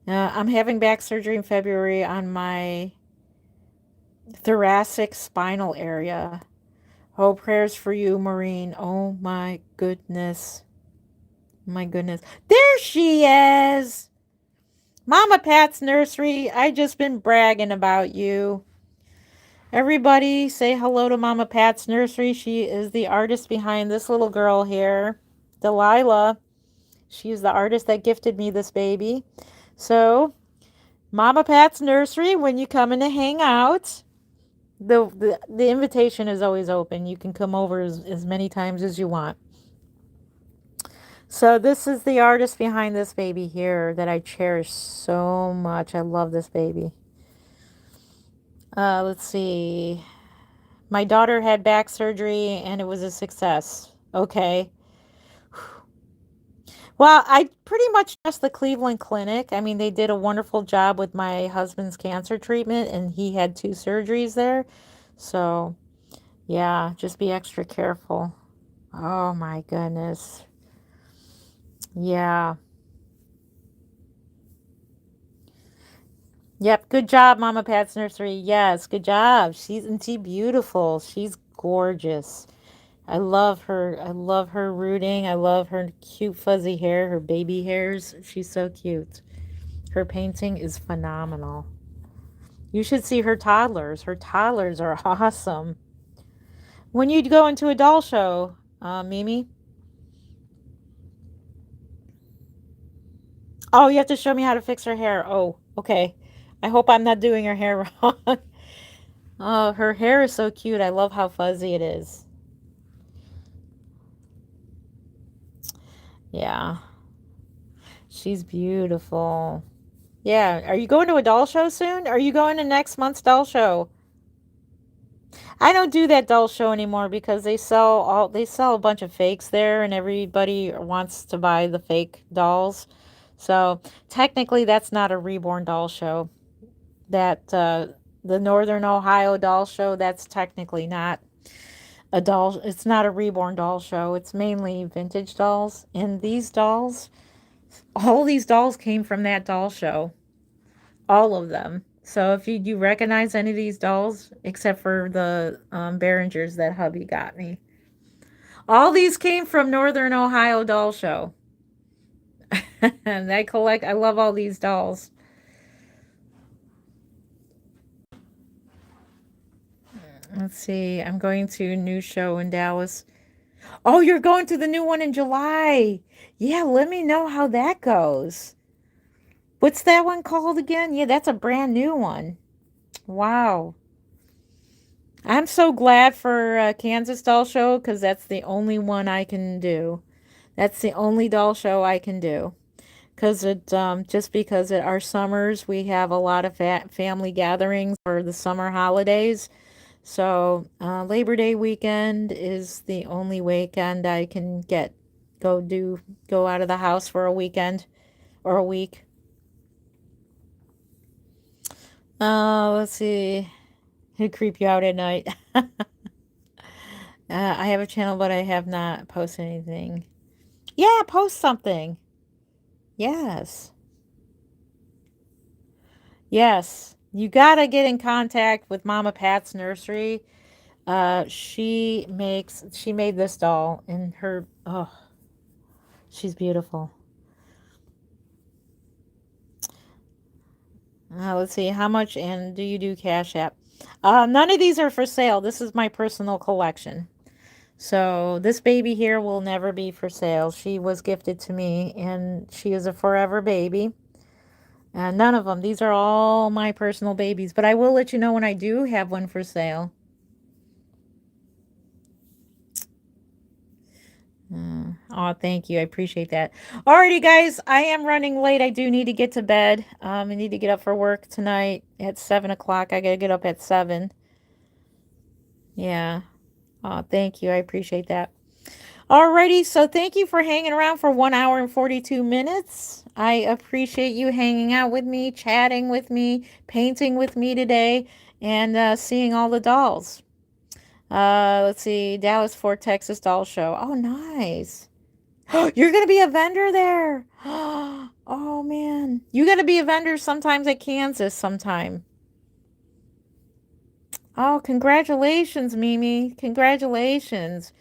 I'm having back surgery in February on my thoracic spinal area. Oh, prayers for you, Maureen. Oh, my goodness. My goodness. There she is. Mama Pat's Nursery. I just been bragging about you. Everybody say hello to Mama Pat's Nursery. She is the artist behind this little girl here, Delilah. She's the artist that gifted me this baby. So, Mama Pat's Nursery, when you come in to hang out, the invitation is always open. You can come over as many times as you want. So this is the artist behind this baby here that I cherish so much. I love this baby. Let's see. My daughter had back surgery and it was a success. Okay. Well, I pretty much trust the Cleveland Clinic. I mean, they did a wonderful job with my husband's cancer treatment, and he had 2 surgeries there. So, yeah, just be extra careful. Oh my goodness. Yeah. Yep, good job, Mama Pat's Nursery. Yes, good job. Isn't she beautiful? She's gorgeous. I love her. I love her rooting. I love her cute fuzzy hair, her baby hairs. She's so cute. Her painting is phenomenal. You should see her toddlers. Her toddlers are awesome. When you go into a doll show, Mimi? Oh, you have to show me how to fix her hair. Oh, okay. I hope I'm not doing her hair wrong. Oh, her hair is so cute. I love how fuzzy it is. Yeah. She's beautiful. Yeah. Are you going to a doll show soon? Are you going to next month's doll show? I don't do that doll show anymore because they sell a bunch of fakes there and everybody wants to buy the fake dolls. So technically that's not a reborn doll show. That the Northern Ohio doll show, that's technically not a doll, it's not a reborn doll show. It's mainly vintage dolls. And these dolls, all these dolls came from that doll show. All of them. So if you recognize any of these dolls, except for the Behringers that hubby got me, all these came from Northern Ohio Doll Show. And I love all these dolls. Let's see, I'm going to a new show in Dallas. Oh, you're going to the new one in July. Yeah, let me know how that goes. What's that one called again? Yeah, that's a brand new one. Wow. I'm so glad for Kansas Doll Show because that's the only one I can do. That's the only doll show I can do. Because just because at our summers we have a lot of family gatherings for the summer holidays. So Labor Day weekend is the only weekend I can go out of the house for a weekend or a week. Let's see. It'd creep you out at night. I have a channel, but I have not posted anything. Yeah, post something. Yes. Yes. You gotta get in contact with Mama Pat's nursery. She made this doll and she's beautiful. Let's see, how much and do you do Cash App? None of these are for sale. This is my personal collection. So this baby here will never be for sale. She was gifted to me and she is a forever baby. None of them. These are all my personal babies, but I will let you know when I do have one for sale. Oh, thank you. I appreciate that. Alrighty, guys. I am running late. I do need to get to bed. I need to get up for work tonight at 7 o'clock. I gotta get up at 7. Yeah. Oh, thank you. I appreciate that. Alrighty, so thank you for hanging around for 1 hour and 42 minutes. I appreciate you hanging out with me, chatting with me, painting with me today, and seeing all the dolls. Let's see, Dallas Fort Texas Doll Show. Oh, nice. You're gonna be a vendor there. Oh man, you gotta be a vendor sometimes at Kansas sometime. Oh, congratulations, Mimi. Congratulations.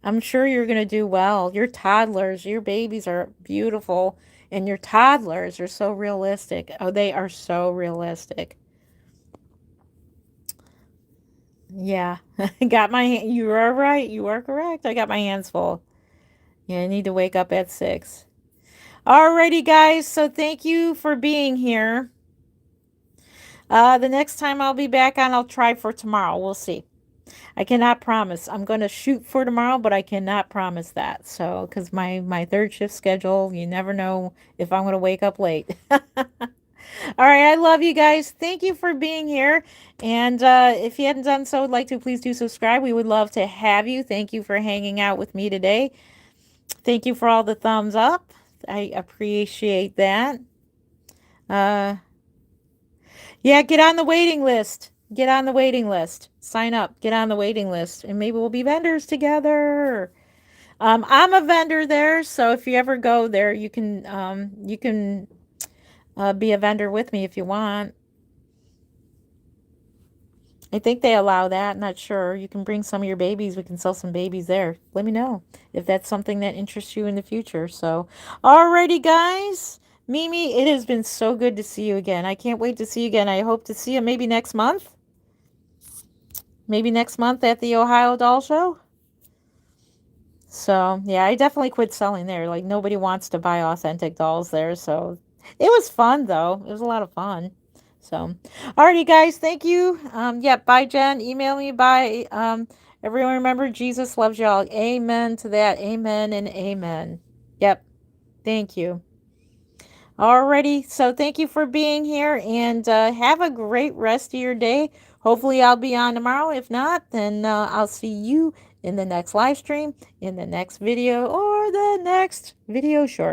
I'm sure you're gonna do well. Your toddlers, your babies are beautiful, and your toddlers are so realistic. Oh, they are so realistic. Yeah, got my. You are right. You are correct. I got my hands full. Yeah, I need to wake up at 6. Alrighty, guys. So thank you for being here. The next time I'll be back on, I'll try for tomorrow. We'll see. I cannot promise. I'm going to shoot for tomorrow, but I cannot promise that. So, because my third shift schedule, you never know if I'm going to wake up late. All right, I love you guys. Thank you for being here. And if you hadn't done so, would like to please do subscribe. We would love to have you. Thank you for hanging out with me today. Thank you for all the thumbs up. I appreciate that. Uh, yeah, get on the waiting list. Get on the waiting list. Sign up. Get on the waiting list, and maybe we'll be vendors together. I'm a vendor there, so if you ever go there, you can be a vendor with me if you want. I think they allow that. Not sure. You can bring some of your babies. We can sell some babies there. Let me know if that's something that interests you in the future. So, alrighty, guys. Mimi, it has been so good to see you again. I can't wait to see you again. I hope to see you maybe next month. Maybe next month at the Ohio Doll Show. So, yeah, I definitely quit selling there. Like, nobody wants to buy authentic dolls there. So, it was fun, though. It was a lot of fun. So, alrighty, guys, thank you. Yeah, bye, Jen. Email me. Bye. Everyone remember, Jesus loves y'all. Amen to that. Amen and amen. Yep. Thank you. Alrighty, so thank you for being here and have a great rest of your day. Hopefully, I'll be on tomorrow. If not, then I'll see you in the next live stream, in the next video, or the next video short.